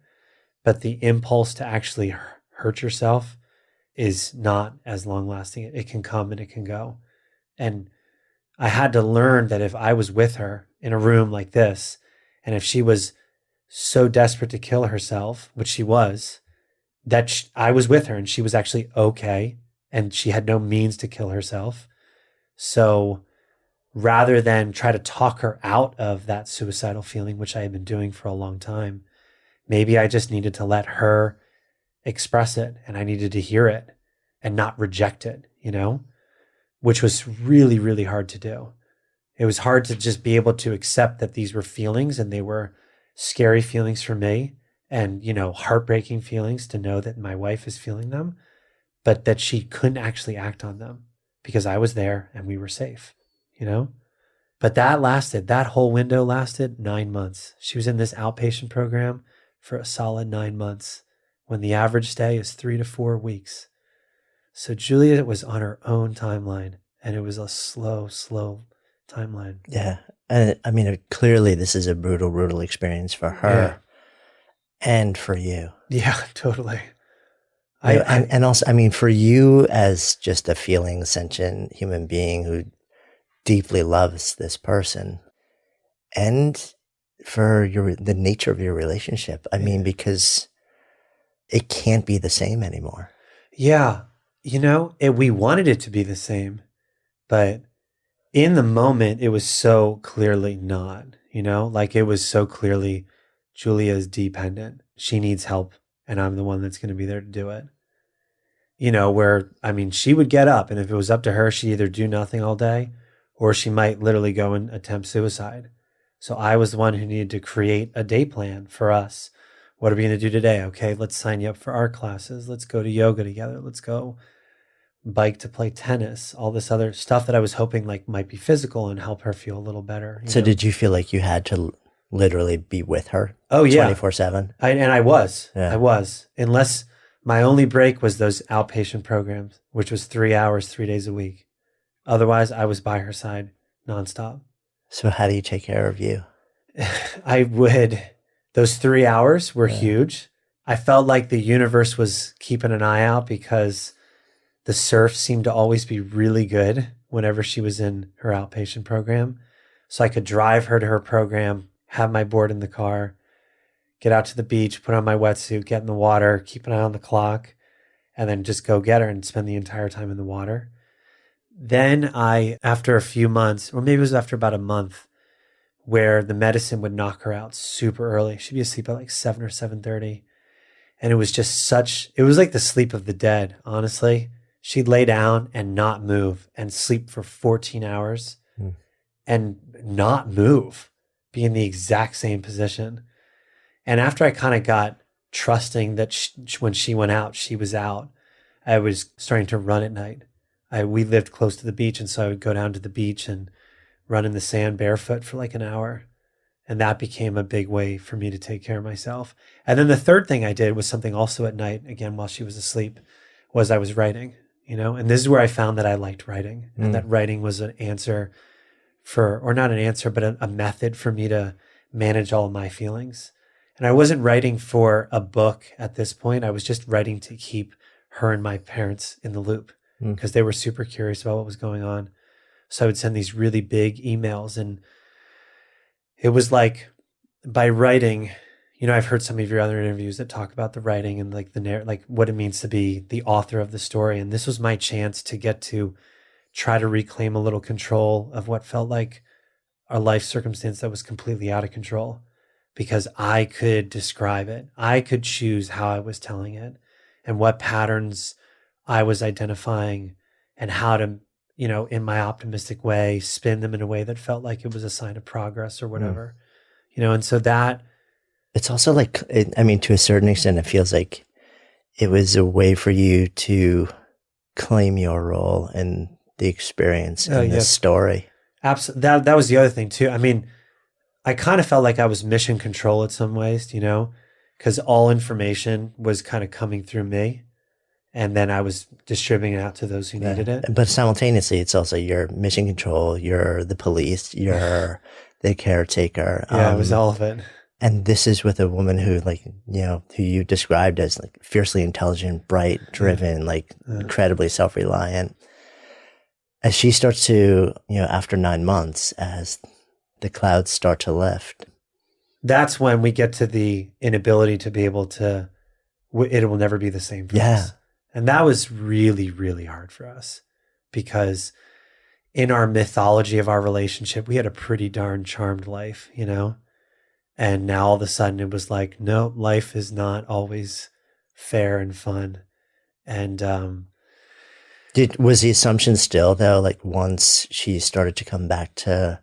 but the impulse to actually hurt yourself is not as long lasting. It can come and it can go. And I had to learn that if I was with her in a room like this, and if she was so desperate to kill herself, which she was, that I was with her and she was actually okay and she had no means to kill herself. So rather than try to talk her out of that suicidal feeling, which I had been doing for a long time, maybe I just needed to let her express it and I needed to hear it and not reject it, which was really, really hard to do. It was hard to just be able to accept that these were feelings and they were scary feelings for me and, heartbreaking feelings to know that my wife is feeling them, but that she couldn't actually act on them because I was there and we were safe, But that whole window lasted 9 months. She was in this outpatient program for a solid 9 months when the average stay is 3 to 4 weeks. So Julia was on her own timeline and it was a slow timeline. Yeah. And I mean, clearly this is a brutal experience for her and for you. Yeah, totally. And also, I mean, for you as just a feeling sentient human being who deeply loves this person, and for the nature of your relationship. I mean, because it can't be the same anymore. Yeah. We wanted it to be the same, but in the moment, it was so clearly not, like it was so clearly Julia's dependent. She needs help and I'm the one that's going to be there to do it. She would get up and if it was up to her, she'd either do nothing all day or she might literally go and attempt suicide. So I was the one who needed to create a day plan for us. What are we going to do today? Okay, let's sign you up for art classes. Let's go to yoga together. Let's go bike to play tennis, all this other stuff that I was hoping like might be physical and help her feel a little better. So did you feel like you had to literally be with her? Oh yeah. 24/7? I was. Yeah. I was. Unless my only break was those outpatient programs, which was 3 hours, 3 days a week. Otherwise, I was by her side nonstop. So how do you take care of you? Those 3 hours were Yeah. huge. I felt like the universe was keeping an eye out because the surf seemed to always be really good whenever she was in her outpatient program. So I could drive her to her program, have my board in the car, get out to the beach, put on my wetsuit, get in the water, keep an eye on the clock, and then just go get her and spend the entire time in the water. Then after a few months, or maybe it was after about a month, where the medicine would knock her out super early. She'd be asleep at like 7 or 7:30. And it was it was like the sleep of the dead, honestly. She'd lay down and not move and sleep for 14 hours and not move, be in the exact same position. And after I kind of got trusting that when she went out, she was out, I was starting to run at night. We lived close to the beach, and so I would go down to the beach and run in the sand barefoot for like an hour. And that became a big way for me to take care of myself. And then the third thing I did was something also at night, again, while she was asleep, was I was writing, and this is where I found that I liked writing and that writing was an answer or not an answer, but a method for me to manage all of my feelings. And I wasn't writing for a book at this point. I was just writing to keep her and my parents in the loop because they were super curious about what was going on. So I would send these really big emails, and it was like by writing, I've heard some of your other interviews that talk about the writing and like like what it means to be the author of the story. And this was my chance to get to try to reclaim a little control of what felt like a life circumstance that was completely out of control, because I could describe it. I could choose how I was telling it and what patterns I was identifying and how to, in my optimistic way, spin them in a way that felt like it was a sign of progress or whatever, and so that. It's also like, to a certain extent, it feels like it was a way for you to claim your role in the experience in this story. Absolutely. That was the other thing too. I kind of felt like I was mission control in some ways, because all information was kind of coming through me. And then I was distributing it out to those who needed it. But simultaneously, it's also your mission control, you're the police, you're the caretaker. Yeah, it was all of it. And this is with a woman who who you described as like fiercely intelligent, bright, driven, incredibly self-reliant. As she starts to, after 9 months, as the clouds start to lift. That's when we get to the inability to be able to, it will never be the same for us. And that was really, really hard for us because in our mythology of our relationship, we had a pretty darn charmed life, And now all of a sudden it was like, no, life is not always fair and fun. And was the assumption still though, like once she started to come back to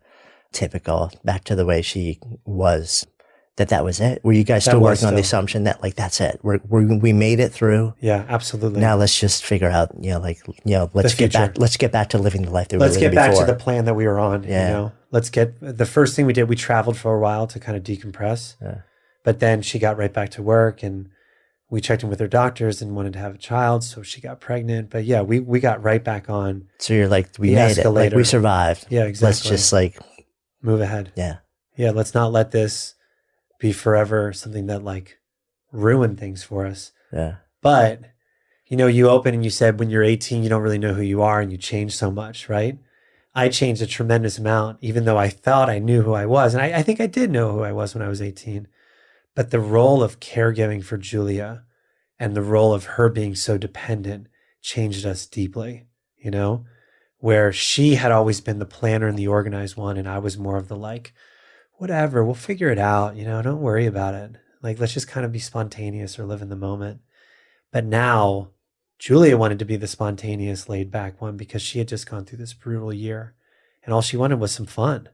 typical, back to the way she was, that was it? Were you guys still working on the assumption that that's it? We made it through? Yeah, absolutely. Now let's just figure out, let's get back to living the life that we were living before. Let's get back to the plan that we were on. Yeah. The first thing we did, we traveled for a while to kind of decompress. Yeah. But then she got right back to work and we checked in with her doctors and wanted to have a child. So she got pregnant. But yeah, we got right back on. So you're like, we made it. We survived. Yeah, exactly. Let's just move ahead. Yeah. Yeah. Let's not let this be forever something that ruined things for us. Yeah. But, you open and you said when you're 18, you don't really know who you are and you change so much, right? I changed a tremendous amount, even though I thought I knew who I was. And I think I did know who I was when I was 18. But the role of caregiving for Julia and the role of her being so dependent changed us deeply, where she had always been the planner and the organized one. And I was more of the whatever, we'll figure it out, don't worry about it. Let's just kind of be spontaneous or live in the moment. But now Julia wanted to be the spontaneous, laid back one because she had just gone through this brutal year and all she wanted was some fun.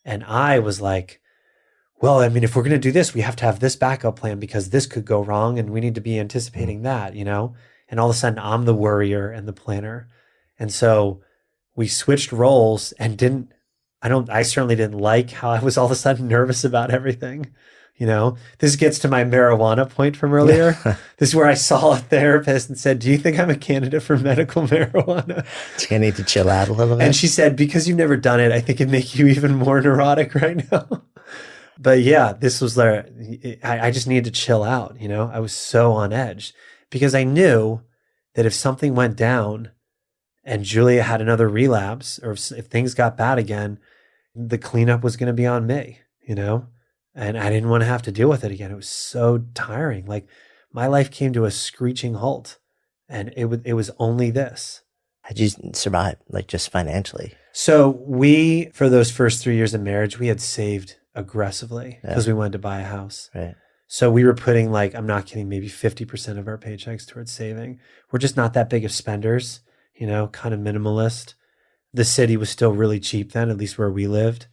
And I was like, well, if we're going to do this, we have to have this backup plan because this could go wrong and we need to be anticipating that, And all of a sudden I'm the worrier and the planner. And so we switched roles and I certainly didn't like how I was all of a sudden nervous about everything. This gets to my marijuana point from earlier. This is where I saw a therapist and said, do you think I'm a candidate for medical marijuana? So you need to chill out a little bit. And she said, because you've never done it, I think it'd make you even more neurotic right now. But yeah, this was I just needed to chill out. I was so on edge because I knew that if something went down and Julia had another relapse, or if things got bad again, the cleanup was going to be on me, and I didn't want to have to deal with it again. It was so tiring. Like my life came to a screeching halt, and it was only this. How'd you survive, like just financially? So for those first 3 years of marriage, we had saved aggressively because we wanted to buy a house. Right. So we were putting, like, I'm not kidding, maybe 50% of our paychecks towards saving. We're just not that big of spenders, kind of minimalist. The city was still really cheap then, at least where we lived.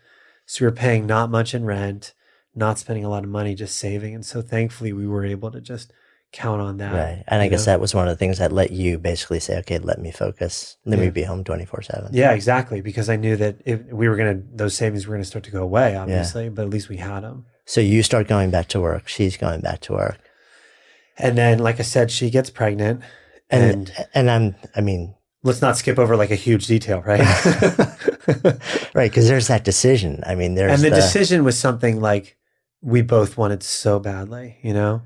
So we were paying not much in rent, not spending a lot of money, just saving. And so thankfully we were able to just count on that. Right. And I guess that was one of the things that let you basically say, okay, let me focus. Let me be home 24/7. Yeah, exactly. Because I knew that those savings were going to start to go away, obviously, but at least we had them. So you start going back to work. She's going back to work. And then, like I said, she gets pregnant. And let's not skip over like a huge detail, right? Right. Because there's that decision. And the decision was something like we both wanted so badly,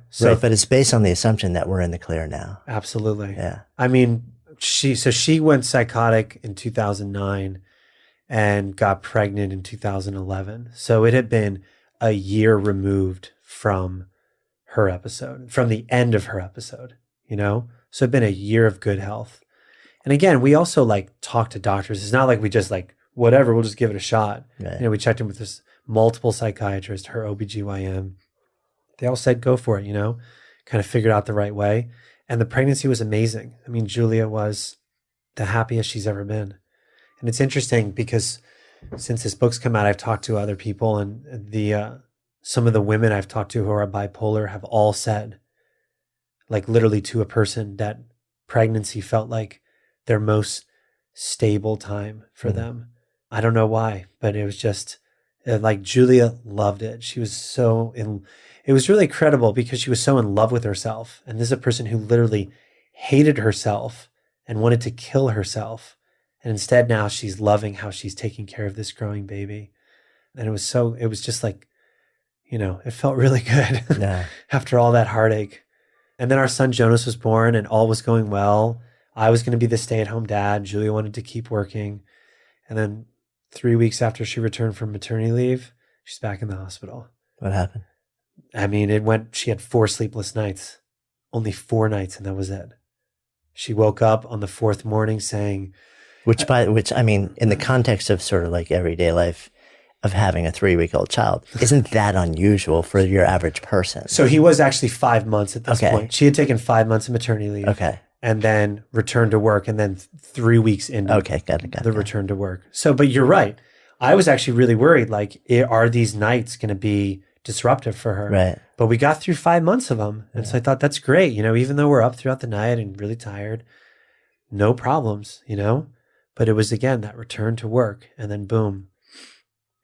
So, right, but it's based on the assumption that we're in the clear now. Absolutely. Yeah. She went psychotic in 2009 and got pregnant in 2011. So it had been a year removed from her episode, from the end of her episode, So it'd been a year of good health. And again, we also like talked to doctors. It's not like we just like, whatever, we'll just give it a shot. Right. We checked in with this multiple psychiatrists, her OBGYN. They all said, go for it, kind of figured out the right way. And the pregnancy was amazing. Julia was the happiest she's ever been. And it's interesting because since this book's come out, I've talked to other people, and some of the women I've talked to who are bipolar have all said, like literally to a person, that pregnancy felt like their most stable time for them. I don't know why, but it was just like Julia loved it. She was it was really incredible because she was so in love with herself. And this is a person who literally hated herself and wanted to kill herself. And instead now she's loving how she's taking care of this growing baby. And it was just like, it felt really good after all that heartache. And then our son Jonas was born and all was going well. I was going to be the stay-at-home dad. Julia wanted to keep working. And then 3 weeks after she returned from maternity leave, she's back in the hospital. What happened? She had 4 sleepless nights, only 4 nights, and that was it. She woke up on the 4th morning saying, which in the context of sort of like everyday life of having a 3-week-old child, isn't that unusual for your average person? So he was actually 5 months at this point. She had taken 5 months of maternity leave. Okay. And then returned to work, and then 3 weeks into the return to work. So, but you're right. I was actually really worried, like, are these nights going to be disruptive for her? Right. But we got through 5 months of them. And so I thought, that's great. Even though we're up throughout the night and really tired, no problems, But it was, again, that return to work, and then boom.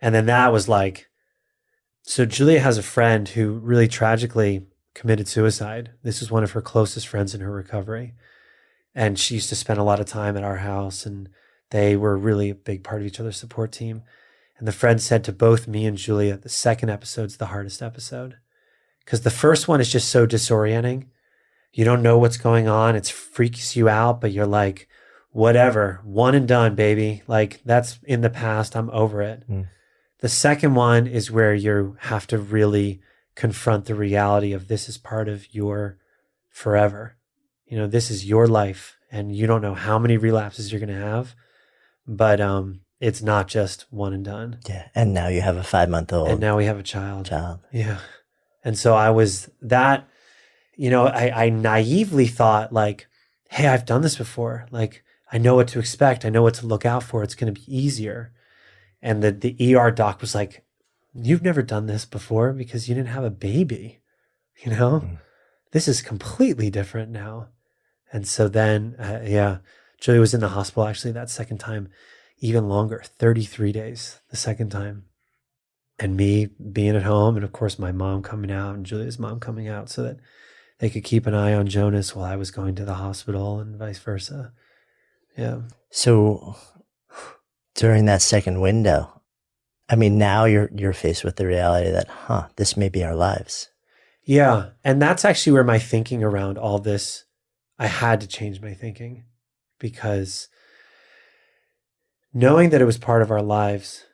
And then that was like, so Julia has a friend who really tragically committed suicide. This is one of her closest friends in her recovery. And she used to spend a lot of time at our house, and they were really a big part of each other's support team. And the friend said to both me and Julia, the second episode's the hardest episode. Because the first one is just so disorienting. You don't know what's going on. It freaks you out, but you're like, whatever, one and done, baby. Like, that's in the past. I'm over it. The second one is where you have to really confront the reality of this is part of your forever. This is your life, and you don't know how many relapses you're going to have, but it's not just one and done. Yeah. And now you have a 5-month-old. And now we have a child. Yeah. And so I was that, I naively thought like, hey, I've done this before. Like, I know what to expect. I know what to look out for. It's going to be easier. And the ER doc was like, you've never done this before because you didn't have a baby, This is completely different now. And so then, Julia was in the hospital actually that second time. even longer, 33 days the second time. And me being at home, and of course my mom coming out and Julia's mom coming out so that they could keep an eye on Jonas while I was going to the hospital and vice versa. Yeah. So during that second window, I mean, now you're faced with the reality that, this may be our lives. Yeah. And that's actually where my thinking around all this, I had to change my thinking, because knowing that it was part of our lives,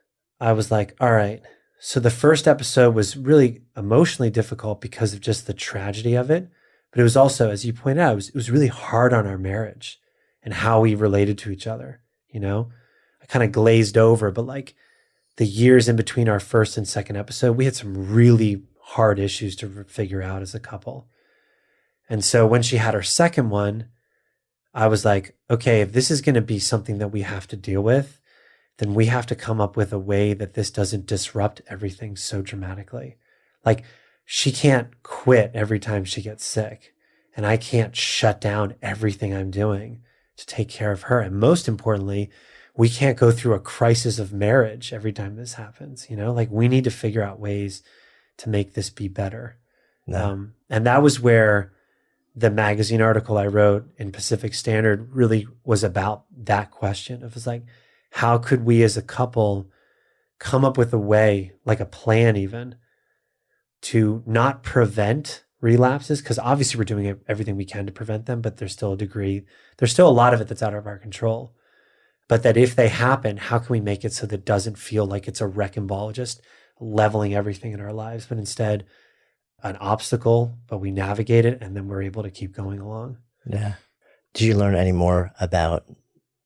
I was like, all right. So the first episode was really emotionally difficult because of just the tragedy of it. But it was also, as you pointed out, it was really hard on our marriage and how we related to each other. You know, I kind of glazed over, but like the years in between our first and second episode, we had some really hard issues to figure out as a couple. And so when she had her second one, I was like, okay, if this is going to be something that we have to deal with, then we have to come up with a way that this doesn't disrupt everything so dramatically. Like, she can't quit every time she gets sick, and I can't shut down everything I'm doing to take care of her. And most importantly, we can't go through a crisis of marriage every time this happens. You know, like, we need to figure out ways to make this be better. No. And that was where the magazine article I wrote in Pacific Standard really was about that question. It was like, how could we as a couple come up with a way, like a plan even, to not prevent relapses? Because obviously we're doing everything we can to prevent them, but there's still a lot of it that's out of our control. But that if they happen, how can we make it so that it doesn't feel like it's a wrecking ball, just leveling everything in our lives, but instead an obstacle, but we navigate it and then we're able to keep going along. Yeah. Did you learn any more about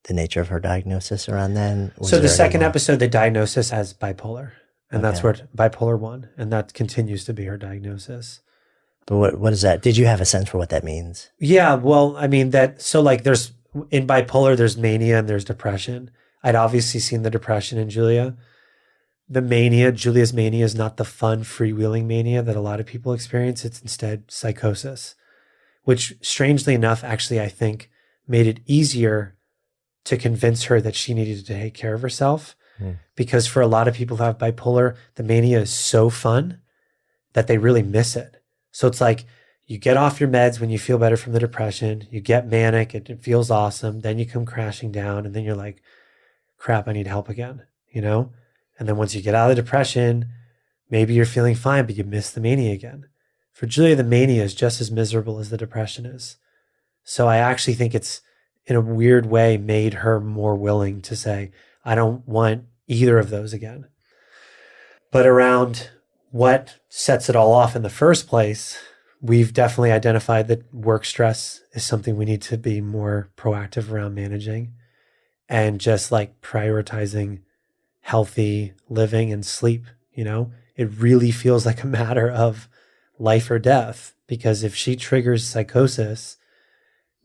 the nature of her diagnosis around then? So the second episode, they diagnosed us as bipolar, and that's Okay. where bipolar 1, and that continues to be her diagnosis. But what is that? Did you have a sense for what that means? Yeah, well, I mean so like in bipolar, there's mania and there's depression. I'd obviously seen the depression in Julia. Julia's mania is not the fun, freewheeling mania that a lot of people experience. It's instead psychosis, which strangely enough, actually, I think made it easier to convince her that she needed to take care of herself. Because for a lot of people who have bipolar, the mania is so fun that they really miss it. So it's like you get off your meds when you feel better from the depression, you get manic, it feels awesome, then you come crashing down, and then you're like, crap, I need help again, you know? And then once you get out of the depression, maybe you're feeling fine, but you miss the mania again. For Julia, the mania is just as miserable as the depression is. So I actually think it's, in a weird way, made her more willing to say, I don't want either of those again. But around what sets it all off in the first place, we've definitely identified that work stress is something we need to be more proactive around managing, and just like prioritizing healthy living and sleep. You know, it really feels like a matter of life or death, because if she triggers psychosis,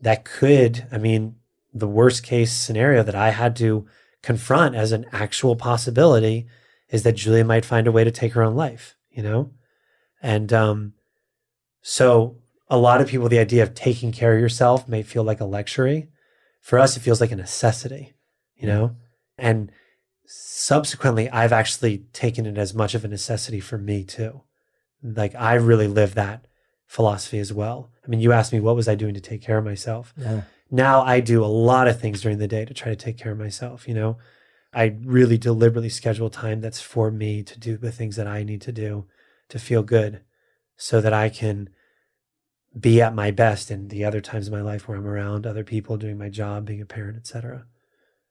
that could, I mean, the worst case scenario that I had to confront as an actual possibility is that Julia might find a way to take her own life, you know? And so a lot of people, the idea of taking care of yourself may feel like a luxury. For us, it feels like a necessity, you know? And subsequently, I've actually taken it as much of a necessity for me too. Like, I really live that philosophy as well. I mean, you asked me, what was I doing to take care of myself? Yeah. Now I do a lot of things during the day to try to take care of myself. You know, I really deliberately schedule time that's for me to do the things that I need to do to feel good, so that I can be at my best in the other times of my life where I'm around other people, doing my job, being a parent, etc.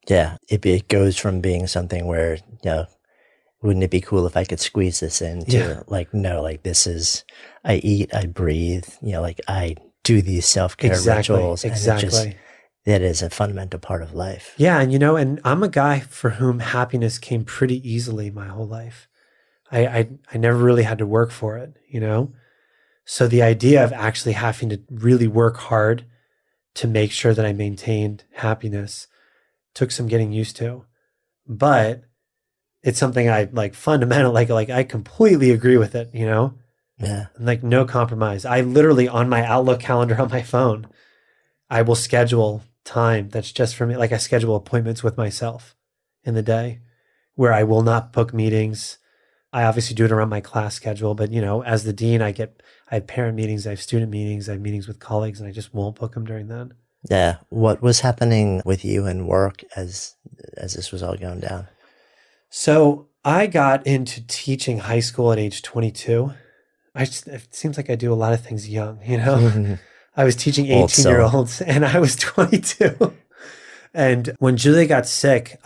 Yeah. It goes from being something where, wouldn't it be cool if I could squeeze this in, to like, no, like, this is, I eat, I breathe, like, I do these self-care rituals. Exactly. That is a fundamental part of life. Yeah. And, and I'm a guy for whom happiness came pretty easily my whole life. I never really had to work for it, So the idea of actually having to really work hard to make sure that I maintained happiness took some getting used to. But it's something I like fundamentally, like I completely agree with it, Yeah. Like, no compromise. I literally, on my Outlook calendar on my phone, I will schedule time that's just for me. Like, I schedule appointments with myself in the day where I will not book meetings. I obviously do it around my class schedule, but as the dean, I have parent meetings, I have student meetings, I have meetings with colleagues, and I just won't book them during that. Yeah. What was happening with you in work as this was all going down? So I got into teaching high school at age 22. It seems like I do a lot of things young, I was teaching 18-year-olds and I was 22. And when Julia got sick,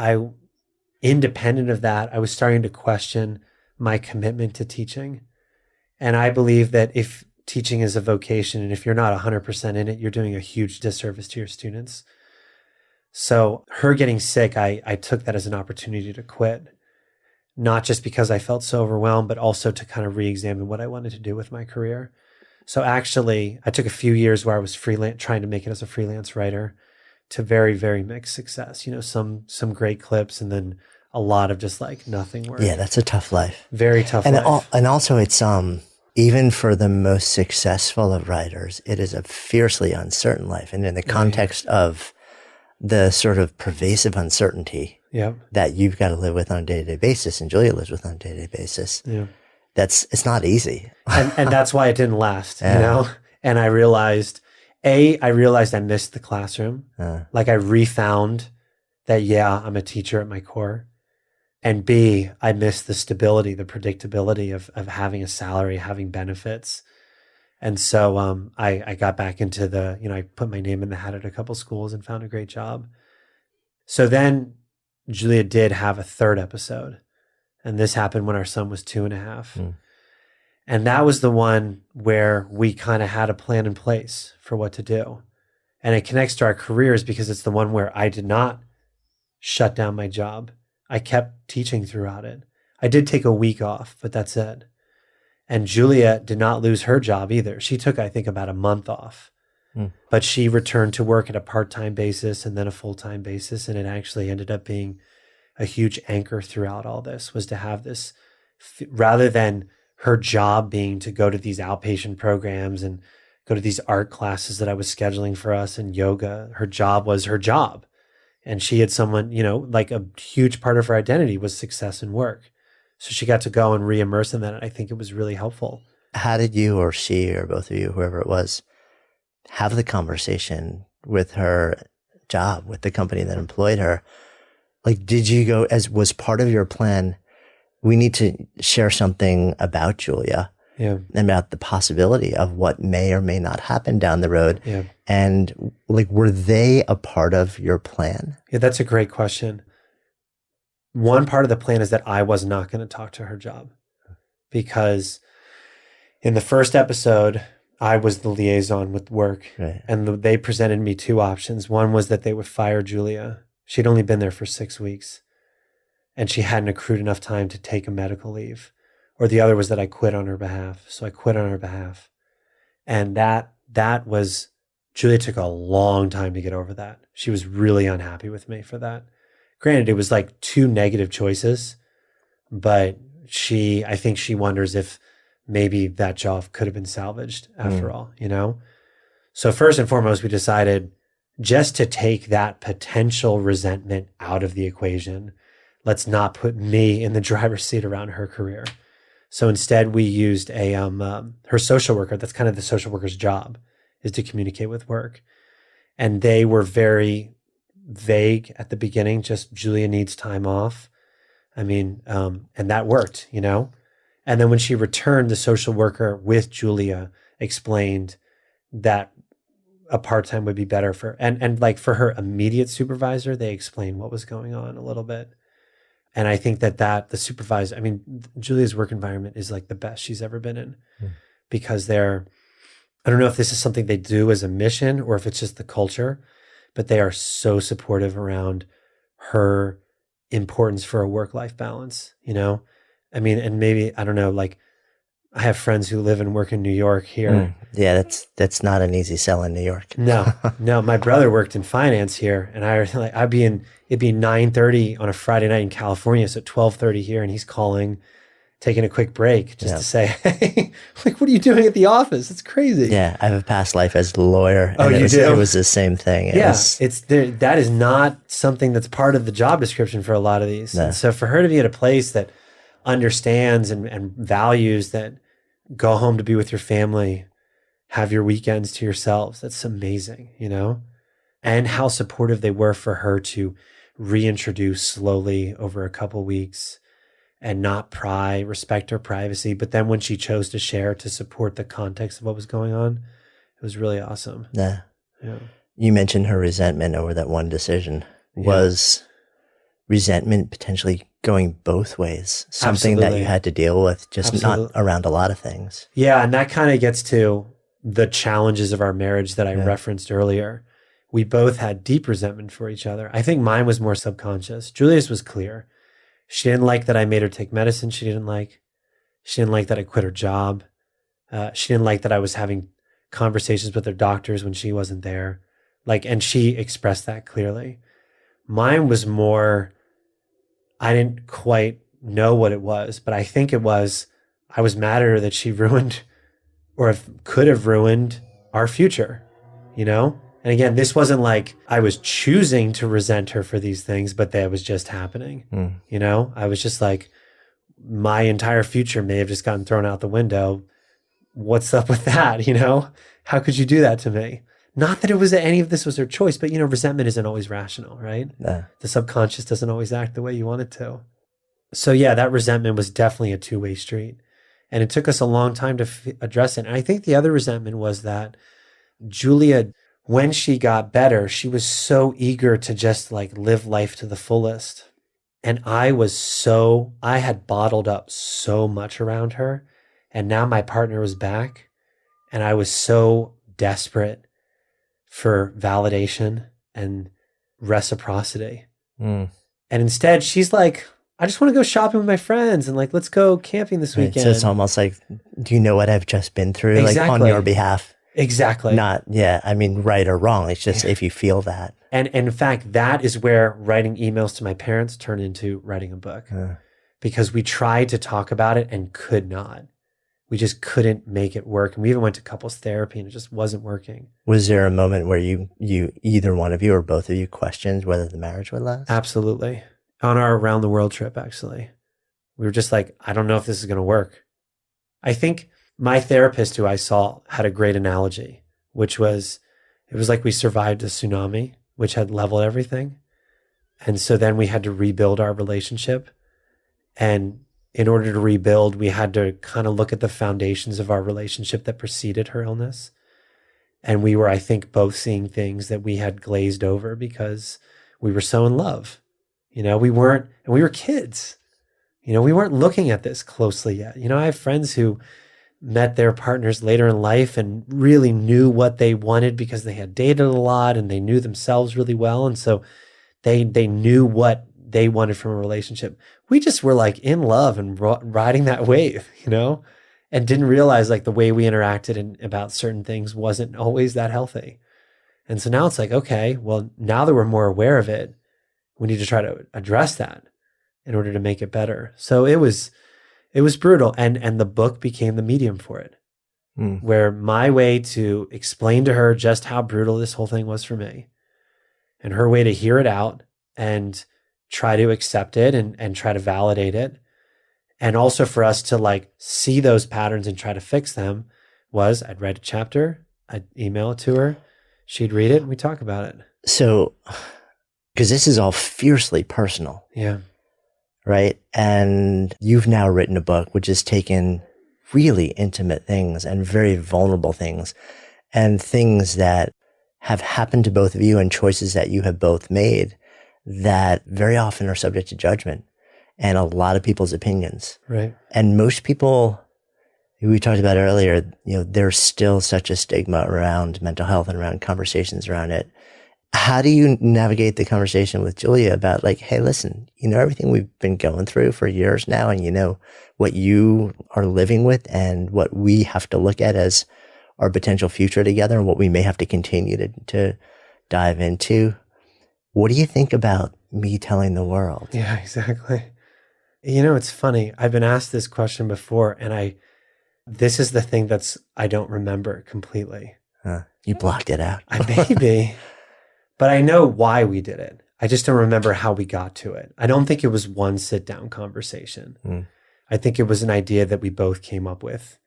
independent of that, I was starting to question my commitment to teaching. And I believe that if teaching is a vocation and if you're not 100% in it, you're doing a huge disservice to your students. So her getting sick, I took that as an opportunity to quit, not just because I felt so overwhelmed, but also to kind of re-examine what I wanted to do with my career. So actually, I took a few years where I was trying to make it as a freelance writer, to very, very mixed success. Some great clips and then a lot of just like nothing work. Yeah, that's a tough life. Very tough life. And also it's even for the most successful of writers, it is a fiercely uncertain life. And in the context of the sort of pervasive uncertainty that you've got to live with on a day-to-day basis, and Julia lives with on a day-to-day basis, it's not easy. and that's why it didn't last, And I realized I missed the classroom. Like I refound that, I'm a teacher at my core. And B, I missed the stability, the predictability of having a salary, having benefits. And so I got back into I put my name in the hat at a couple schools and found a great job. So then Julia did have a third episode. And this happened when our son was 2.5. And that was the one where we kind of had a plan in place for what to do. And it connects to our careers because it's the one where I did not shut down my job. I kept teaching throughout it. I did take a week off, but that's it. And Julia did not lose her job either. She took, I think, about a month off. But she returned to work at a part-time basis and then a full-time basis. And it actually ended up being a huge anchor throughout all this, was to have this, rather than her job being to go to these outpatient programs and go to these art classes that I was scheduling for us and yoga. Her job was her job. And she had someone, like a huge part of her identity was success and work. So she got to go and re-immerse in that. And I think it was really helpful. How did you or she or both of you, whoever it was, have the conversation with her job, with the company that employed her? Like, did you go, as was part of your plan, we need to share something about Julia and about the possibility of what may or may not happen down the road. And like, were they a part of your plan? Yeah, that's a great question. One part of the plan is that I was not going to talk to her job, because in the first episode, I was the liaison with work, and they presented me two options. One was that they would fire Julia. She'd only been there for 6 weeks, and she hadn't accrued enough time to take a medical leave. Or the other was that I quit on her behalf. So I quit on her behalf. And that was, Julia took a long time to get over that. She was really unhappy with me for that. Granted, it was like two negative choices, but I think she wonders if maybe that job could have been salvaged after all, So first and foremost, we decided just to take that potential resentment out of the equation. Let's not put me in the driver's seat around her career. So instead, we used her social worker. That's kind of the social worker's job, is to communicate with work. And they were very vague at the beginning, just Julia needs time off. And that worked, And then when she returned, the social worker with Julia explained that a part-time would be better and like for her immediate supervisor, they explained what was going on a little bit. And I think that the supervisor, Julia's work environment is like the best she's ever been in, because I don't know if this is something they do as a mission or if it's just the culture, but they are so supportive around her importance for a work-life balance, and maybe, I don't know, like I have friends who live and work in New York here. Yeah, that's not an easy sell in New York. No. My brother worked in finance here, and it'd be 9:30 on a Friday night in California, so 12:30 here, and he's calling taking a quick break just to say, hey, like, what are you doing at the office? It's crazy. Yeah, I have a past life as a lawyer. Oh, you do? It was the same thing. That is not something that's part of the job description for a lot of these. No. And so for her to be at a place that understands and values that go home to be with your family, have your weekends to yourselves, that's amazing, you know? And how supportive they were for her to reintroduce slowly over a couple weeks and not respect her privacy. But then when she chose to share to support the context of what was going on, it was really awesome. Yeah. You mentioned her resentment over that one decision. Was resentment potentially going both ways? Something that you had to deal with, just not around a lot of things. Yeah. And that kind of gets to the challenges of our marriage that I referenced earlier. We both had deep resentment for each other. I think mine was more subconscious. Julia's was clear. She didn't like that I made her take medicine she didn't like. She didn't like that I quit her job. She didn't like that I was having conversations with her doctors when she wasn't there. And she expressed that clearly. Mine was more, I didn't quite know what it was, but I think it was, I was mad at her that she ruined or could have ruined our future, you know? And again, this wasn't like I was choosing to resent her for these things, but that was just happening. You know, I was just like, my entire future may have just gotten thrown out the window. What's up with that? You know, how could you do that to me? Not that it was any of this was her choice, but you know, resentment isn't always rational, right? The subconscious doesn't always act the way you want it to. So yeah, that resentment was definitely a two-way street. And it took us a long time to address it. And I think the other resentment was that Julia, when she got better, she was so eager to just live life to the fullest. And I had bottled up so much around her. And now my partner was back. And I was so desperate for validation and reciprocity. And instead, she's like, I just want to go shopping with my friends and let's go camping this weekend. So it's almost like, do you know what I've just been through? Exactly. On your behalf. Exactly. Not, right or wrong. It's just if you feel that. And in fact, that is where writing emails to my parents turned into writing a book. Because we tried to talk about it and could not. We just couldn't make it work. And we even went to couples therapy and it just wasn't working. Was there a moment where you either one of you or both of you questioned whether the marriage would last? Absolutely. On our around the world trip, actually. We were just like, I don't know if this is going to work. I think my therapist who I saw had a great analogy, which was, it was like we survived a tsunami, which had leveled everything. And so then we had to rebuild our relationship. And in order to rebuild, we had to kind of look at the foundations of our relationship that preceded her illness. And we were, I think, both seeing things that we had glazed over because we were so in love. You know, we were kids. You know, we weren't looking at this closely yet. You know, I have friends who met their partners later in life and really knew what they wanted because they had dated a lot and they knew themselves really well. And so they knew what they wanted from a relationship. We just were in love and riding that wave, you know, and didn't realize the way we interacted about certain things wasn't always that healthy. And so now it's okay, well, now that we're more aware of it, we need to try to address that in order to make it better. So it was brutal. And the book became the medium for it, where my way to explain to her just how brutal this whole thing was for me and her way to hear it out and try to accept it and try to validate it. And also for us to see those patterns and try to fix them was I'd write a chapter, I'd email it to her, she'd read it and we'd talk about it. So, because this is all fiercely personal. Yeah. Right? And you've now written a book which has taken really intimate things and very vulnerable things and things that have happened to both of you and choices that you have both made that very often are subject to judgment and a lot of people's opinions. Right. And most people, we talked about earlier, there's still such a stigma around mental health and around conversations around it. How do you navigate the conversation with Julia about hey, listen, everything we've been going through for years now and what you are living with and what we have to look at as our potential future together and what we may have to continue to dive into. What do you think about me telling the world? Yeah, exactly. It's funny. I've been asked this question before, and this is the thing I don't remember completely. You blocked it out. I maybe, but I know why we did it. I just don't remember how we got to it. I don't think it was one sit down conversation. I think it was an idea that we both came up with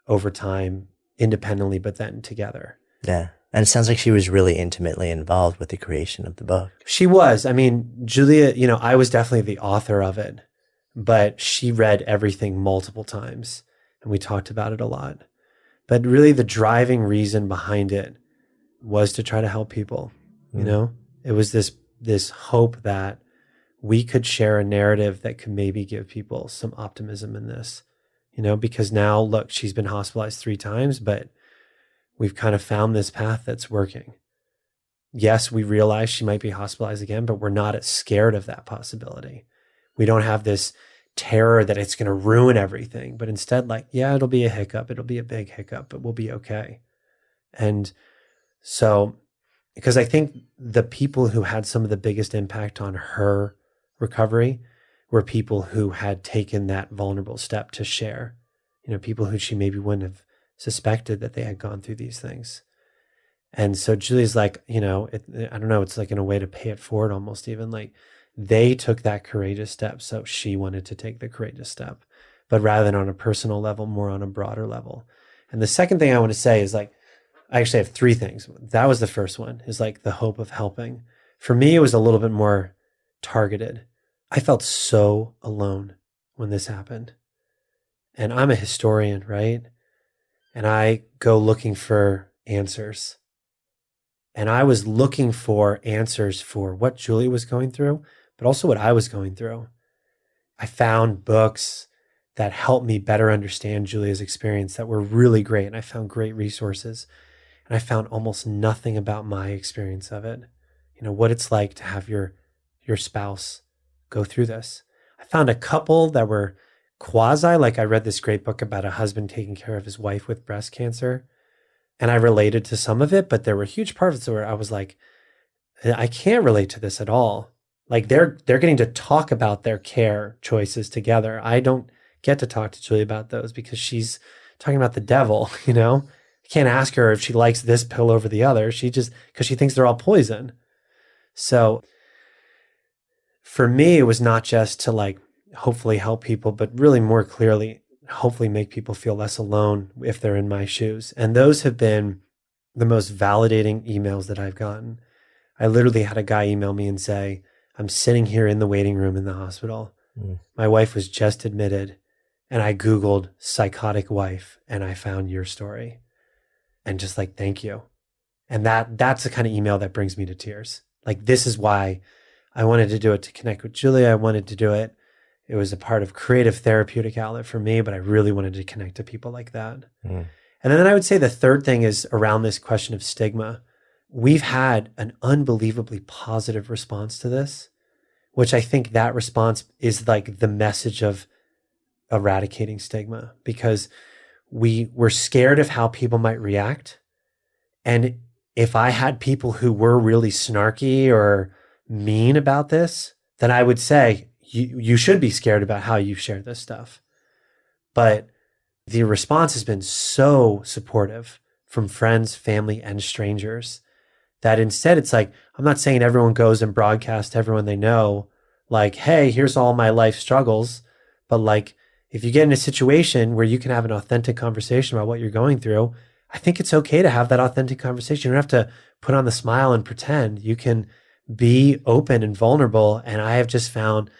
over time, independently, but then together. Yeah. And it sounds like she was really intimately involved with the creation of the book. She was. I mean, Julia, I was definitely the author of it, but she read everything multiple times and we talked about it a lot. But really the driving reason behind it was to try to help people. It was this hope that we could share a narrative that could maybe give people some optimism in this, because now look, she's been hospitalized 3 times, but we've kind of found this path that's working. Yes, we realize she might be hospitalized again, but we're not as scared of that possibility. We don't have this terror that it's going to ruin everything, but instead it'll be a hiccup. It'll be a big hiccup, but we'll be okay. And so, because I think the people who had some of the biggest impact on her recovery were people who had taken that vulnerable step to share, people who she maybe wouldn't have suspected that they had gone through these things. And so Julie's I don't know, it's like in a way to pay it forward almost, even they took that courageous step. So she wanted to take the courageous step, but rather than on a personal level, more on a broader level. And the second thing I want to say is I actually have 3 things. That was the first one, is the hope of helping. For me, it was a little bit more targeted. I felt so alone when this happened. And I'm a historian, right? And I go looking for answers. And I was looking for answers for what Julie was going through, but also what I was going through. I found books that helped me better understand Julia's experience that were really great. And I found great resources. And I found almost nothing about my experience of it. What it's like to have your spouse go through this. I found a couple that were quasi, I read this great book about a husband taking care of his wife with breast cancer. And I related to some of it, but there were huge parts where I was like, I can't relate to this at all. They're getting to talk about their care choices together. I don't get to talk to Julie about those because she's talking about the devil, I can't ask her if she likes this pill over the other. Because she thinks they're all poison. So for me, it was not just to hopefully help people, but really more clearly, hopefully make people feel less alone if they're in my shoes. And those have been the most validating emails that I've gotten. I literally had a guy email me and say, I'm sitting here in the waiting room in the hospital. My wife was just admitted and I Googled psychotic wife and I found your story. And just thank you. And that's the kind of email that brings me to tears. This is why I wanted to do it, to connect with Julia. I wanted to do it. It was a part of creative therapeutic outlet for me, but I really wanted to connect to people like that. And then I would say the third thing is around this question of stigma. We've had an unbelievably positive response to this, which I think that response is the message of eradicating stigma, because we were scared of how people might react. And if I had people who were really snarky or mean about this, then I would say, you should be scared about how you share this stuff. But the response has been so supportive from friends, family, and strangers that instead it's I'm not saying everyone goes and broadcasts to everyone they know, hey, here's all my life struggles. But if you get in a situation where you can have an authentic conversation about what you're going through, I think it's okay to have that authentic conversation. You don't have to put on the smile and pretend. You can be open and vulnerable. And I have just found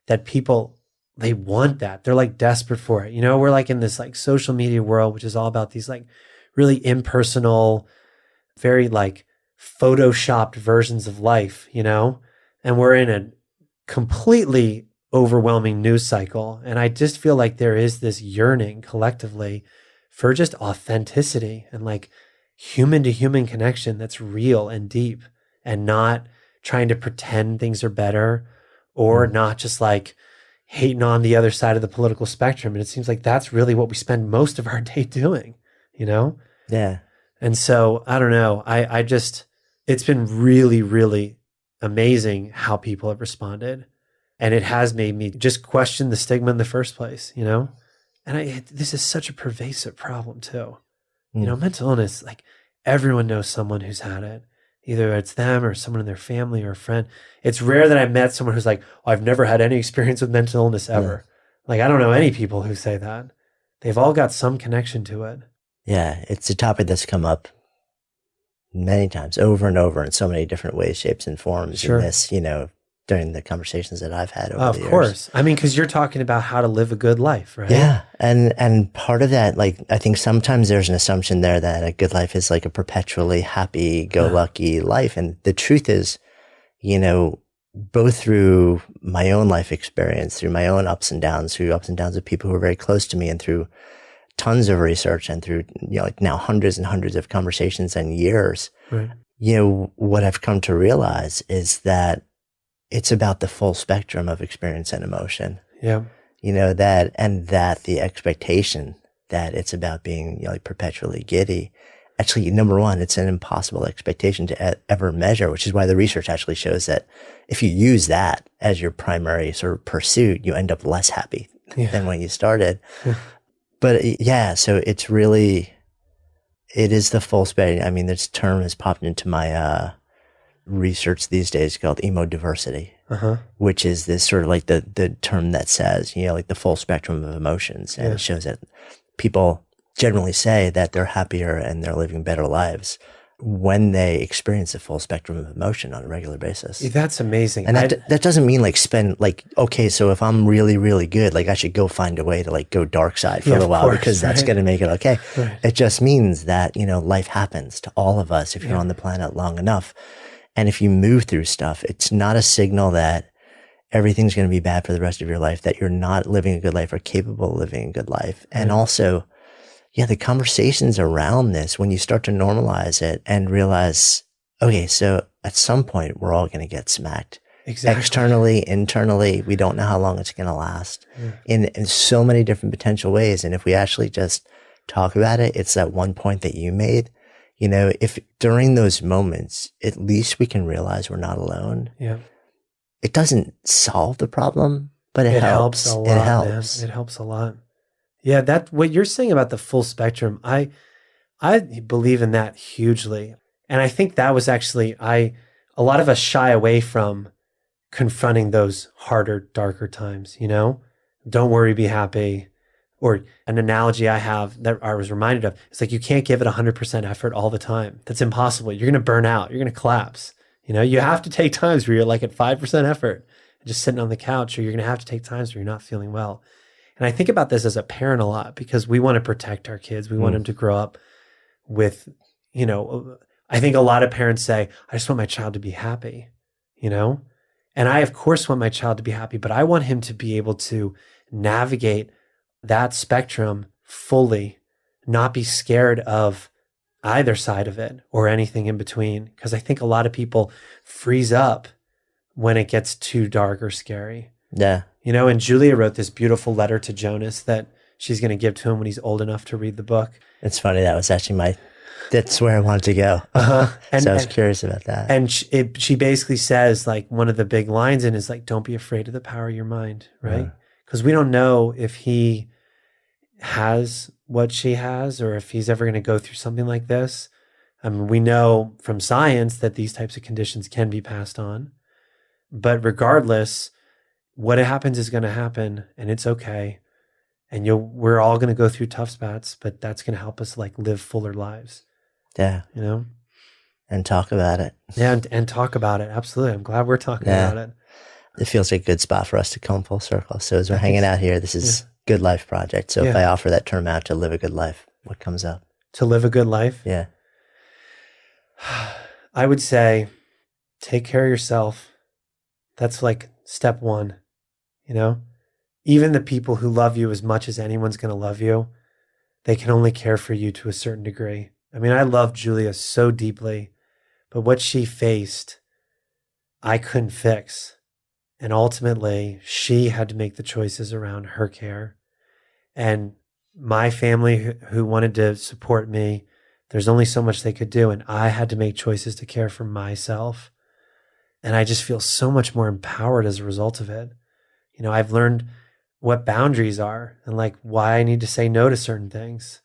that people, they want that. They're desperate for it. We're in this social media world, which is all about these really impersonal, very photoshopped versions of life, and we're in a completely overwhelming news cycle. And I just feel there is this yearning collectively for just authenticity and human to human connection that's real and deep and not trying to pretend things are better or not just hating on the other side of the political spectrum. And it seems that's really what we spend most of our day doing, Yeah. And so I don't know. I just, it's been really, really amazing how people have responded. And it has made me just question the stigma in the first place, you know? And this is such a pervasive problem too. You know, mental illness, like everyone knows someone who's had it. Either it's them or someone in their family or a friend. It's rare that I met someone who's like, oh, I've never had any experience with mental illness ever. Like, I don't know any people who say that. They've all got some connection to it. Yeah, it's a topic that's come up many times, over and over, in so many different ways, shapes, and forms. Sure. In this, you know, during the conversations that I've had over the years. Of course. I mean, because you're talking about how to live a good life, right? Yeah. And part of that, like, I think sometimes there's an assumption there that a good life is like a perpetually happy-go-lucky life. And the truth is, you know, both through my own life experience, through my own ups and downs, through ups and downs of people who are very close to me, and through tons of research, and through, you know, like now hundreds and hundreds of conversations and years, right. You know, what I've come to realize is that it's about the full spectrum of experience and emotion. Yeah. You know, that the expectation that it's about being, you know, like perpetually giddy. Actually, number one, it's an impossible expectation to ever measure, which is why the research actually shows that if you use that as your primary sort of pursuit, you end up less happy than when you started. But yeah, so it's really, it is the full spectrum. I mean, this term has popped into my research these days called emodiversity, which is this sort of like the term that says, you know, like the full spectrum of emotions. And it shows that people generally say that they're happier and they're living better lives when they experience the full spectrum of emotion on a regular basis. That's amazing. And that doesn't mean like spend like, okay, so if I'm really, really good, like I should go find a way to like go dark side for a little while, because that's going to make it okay. Right. It just means that, you know, life happens to all of us if you're on the planet long enough. And if you move through stuff, it's not a signal that everything's going to be bad for the rest of your life, that you're not living a good life or capable of living a good life. And also, the conversations around this, when you start to normalize it and realize, okay, so at some point we're all going to get smacked. Exactly. Externally, internally, we don't know how long it's going to last in so many different potential ways. And if we actually just talk about it, it's that one point that you made. You know, if during those moments, at least we can realize we're not alone. Yeah. It doesn't solve the problem, but it helps. A lot, it helps. Man. It helps a lot. Yeah, that what you're saying about the full spectrum, I believe in that hugely. And I think that was actually a lot of us shy away from confronting those harder, darker times, you know? Don't worry, be happy. Or an analogy I have that I was reminded of, it's like you can't give it 100% effort all the time. That's impossible. You're going to burn out. You're going to collapse. You know, you have to take times where you're like at 5% effort, just sitting on the couch, or you're going to have to take times where you're not feeling well. And I think about this as a parent a lot, because we want to protect our kids. We want them to grow up with, you know, I think a lot of parents say, I just want my child to be happy, you know? And I, of course, want my child to be happy, but I want him to be able to navigate that spectrum fully, not be scared of either side of it or anything in between. Because I think a lot of people freeze up when it gets too dark or scary. Yeah. You know, and Julia wrote this beautiful letter to Jonas that she's going to give to him when he's old enough to read the book. It's funny. That was actually that's where I wanted to go. So I was curious about that. And she basically says, like, one of the big lines in is like, don't be afraid of the power of your mind, right? Because we don't know if he has what she has or if he's ever going to go through something like this. I mean, we know from science that these types of conditions can be passed on. But regardless, what happens is going to happen, and it's okay. And we're all going to go through tough spots, but that's going to help us like live fuller lives. Yeah. You know? And talk about it. Yeah, and talk about it. Absolutely. I'm glad we're talking about it. It feels like a good spot for us to come full circle. So as we're hanging out here, this is Good Life Project. So if I offer that term out, to live a good life, what comes up? To live a good life? Yeah. I would say take care of yourself. That's like step one, you know? Even the people who love you as much as anyone's going to love you, they can only care for you to a certain degree. I mean, I love Julia so deeply, but what she faced, I couldn't fix. And ultimately, she had to make the choices around her care. And my family who wanted to support me, there's only so much they could do. And I had to make choices to care for myself. And I just feel so much more empowered as a result of it. I've learned what boundaries are and like why I need to say no to certain things.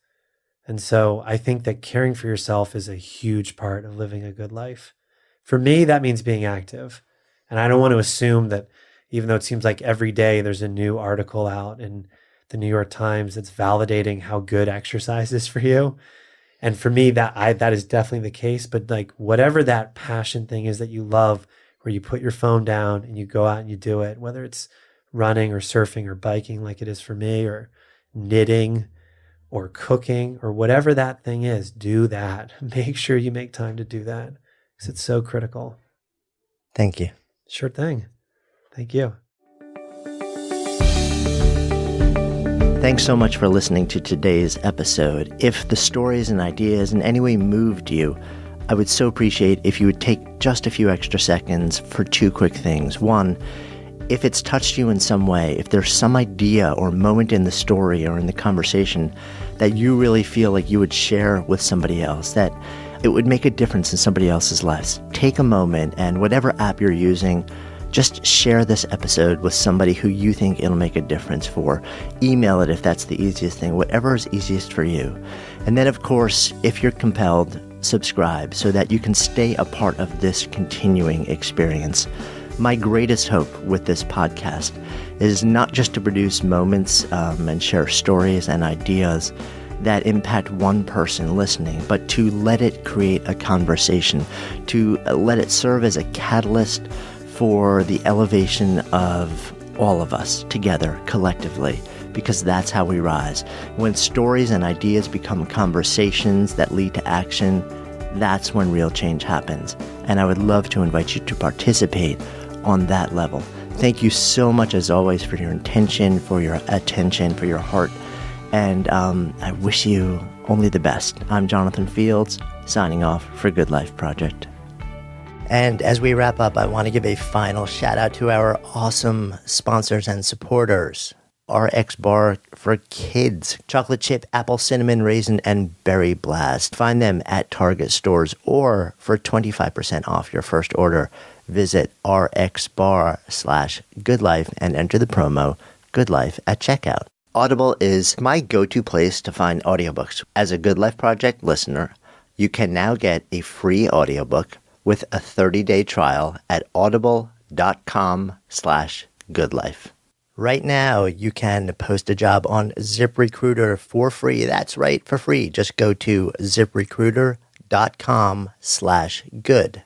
And so I think that caring for yourself is a huge part of living a good life. For me, that means being active. And I don't want to assume that even though it seems like every day there's a new article out in the New York Times that's validating how good exercise is for you. And for me, that is definitely the case. But like whatever that passion thing is that you love, where you put your phone down and you go out and you do it, whether it's running or surfing or biking like it is for me, or knitting or cooking or whatever that thing is, do that. Make sure you make time to do that because it's so critical. Thank you. Sure thing. Thank you. Thanks so much for listening to today's episode. If the stories and ideas in any way moved you, I would so appreciate if you would take just a few extra seconds for two quick things. One, if it's touched you in some way, if there's some idea or moment in the story or in the conversation that you really feel like you would share with somebody else, that it would make a difference in somebody else's lives, take a moment and whatever app you're using, just share this episode with somebody who you think it'll make a difference for. Email it if that's the easiest thing, whatever is easiest for you. And then, of course, if you're compelled, subscribe so that you can stay a part of this continuing experience. My greatest hope with this podcast is not just to produce moments and share stories and ideas that impact one person listening, but to let it create a conversation, to let it serve as a catalyst for the elevation of all of us together, collectively, because that's how we rise. When stories and ideas become conversations that lead to action, that's when real change happens. And I would love to invite you to participate on that level. Thank you so much, as always, for your intention, for your attention, for your heart. And I wish you only the best. I'm Jonathan Fields, signing off for Good Life Project. And as we wrap up, I want to give a final shout out to our awesome sponsors and supporters. RX Bar for Kids, chocolate chip, apple, cinnamon, raisin, and berry blast. Find them at Target stores, or for 25% off your first order, visit rxbar/goodlife and enter the promo GoodLife at checkout. Audible is my go-to place to find audiobooks. As a Good Life Project listener, you can now get a free audiobook with a 30-day trial at audible.com/goodlife. Right now, you can post a job on ZipRecruiter for free. That's right, for free. Just go to ziprecruiter.com/good.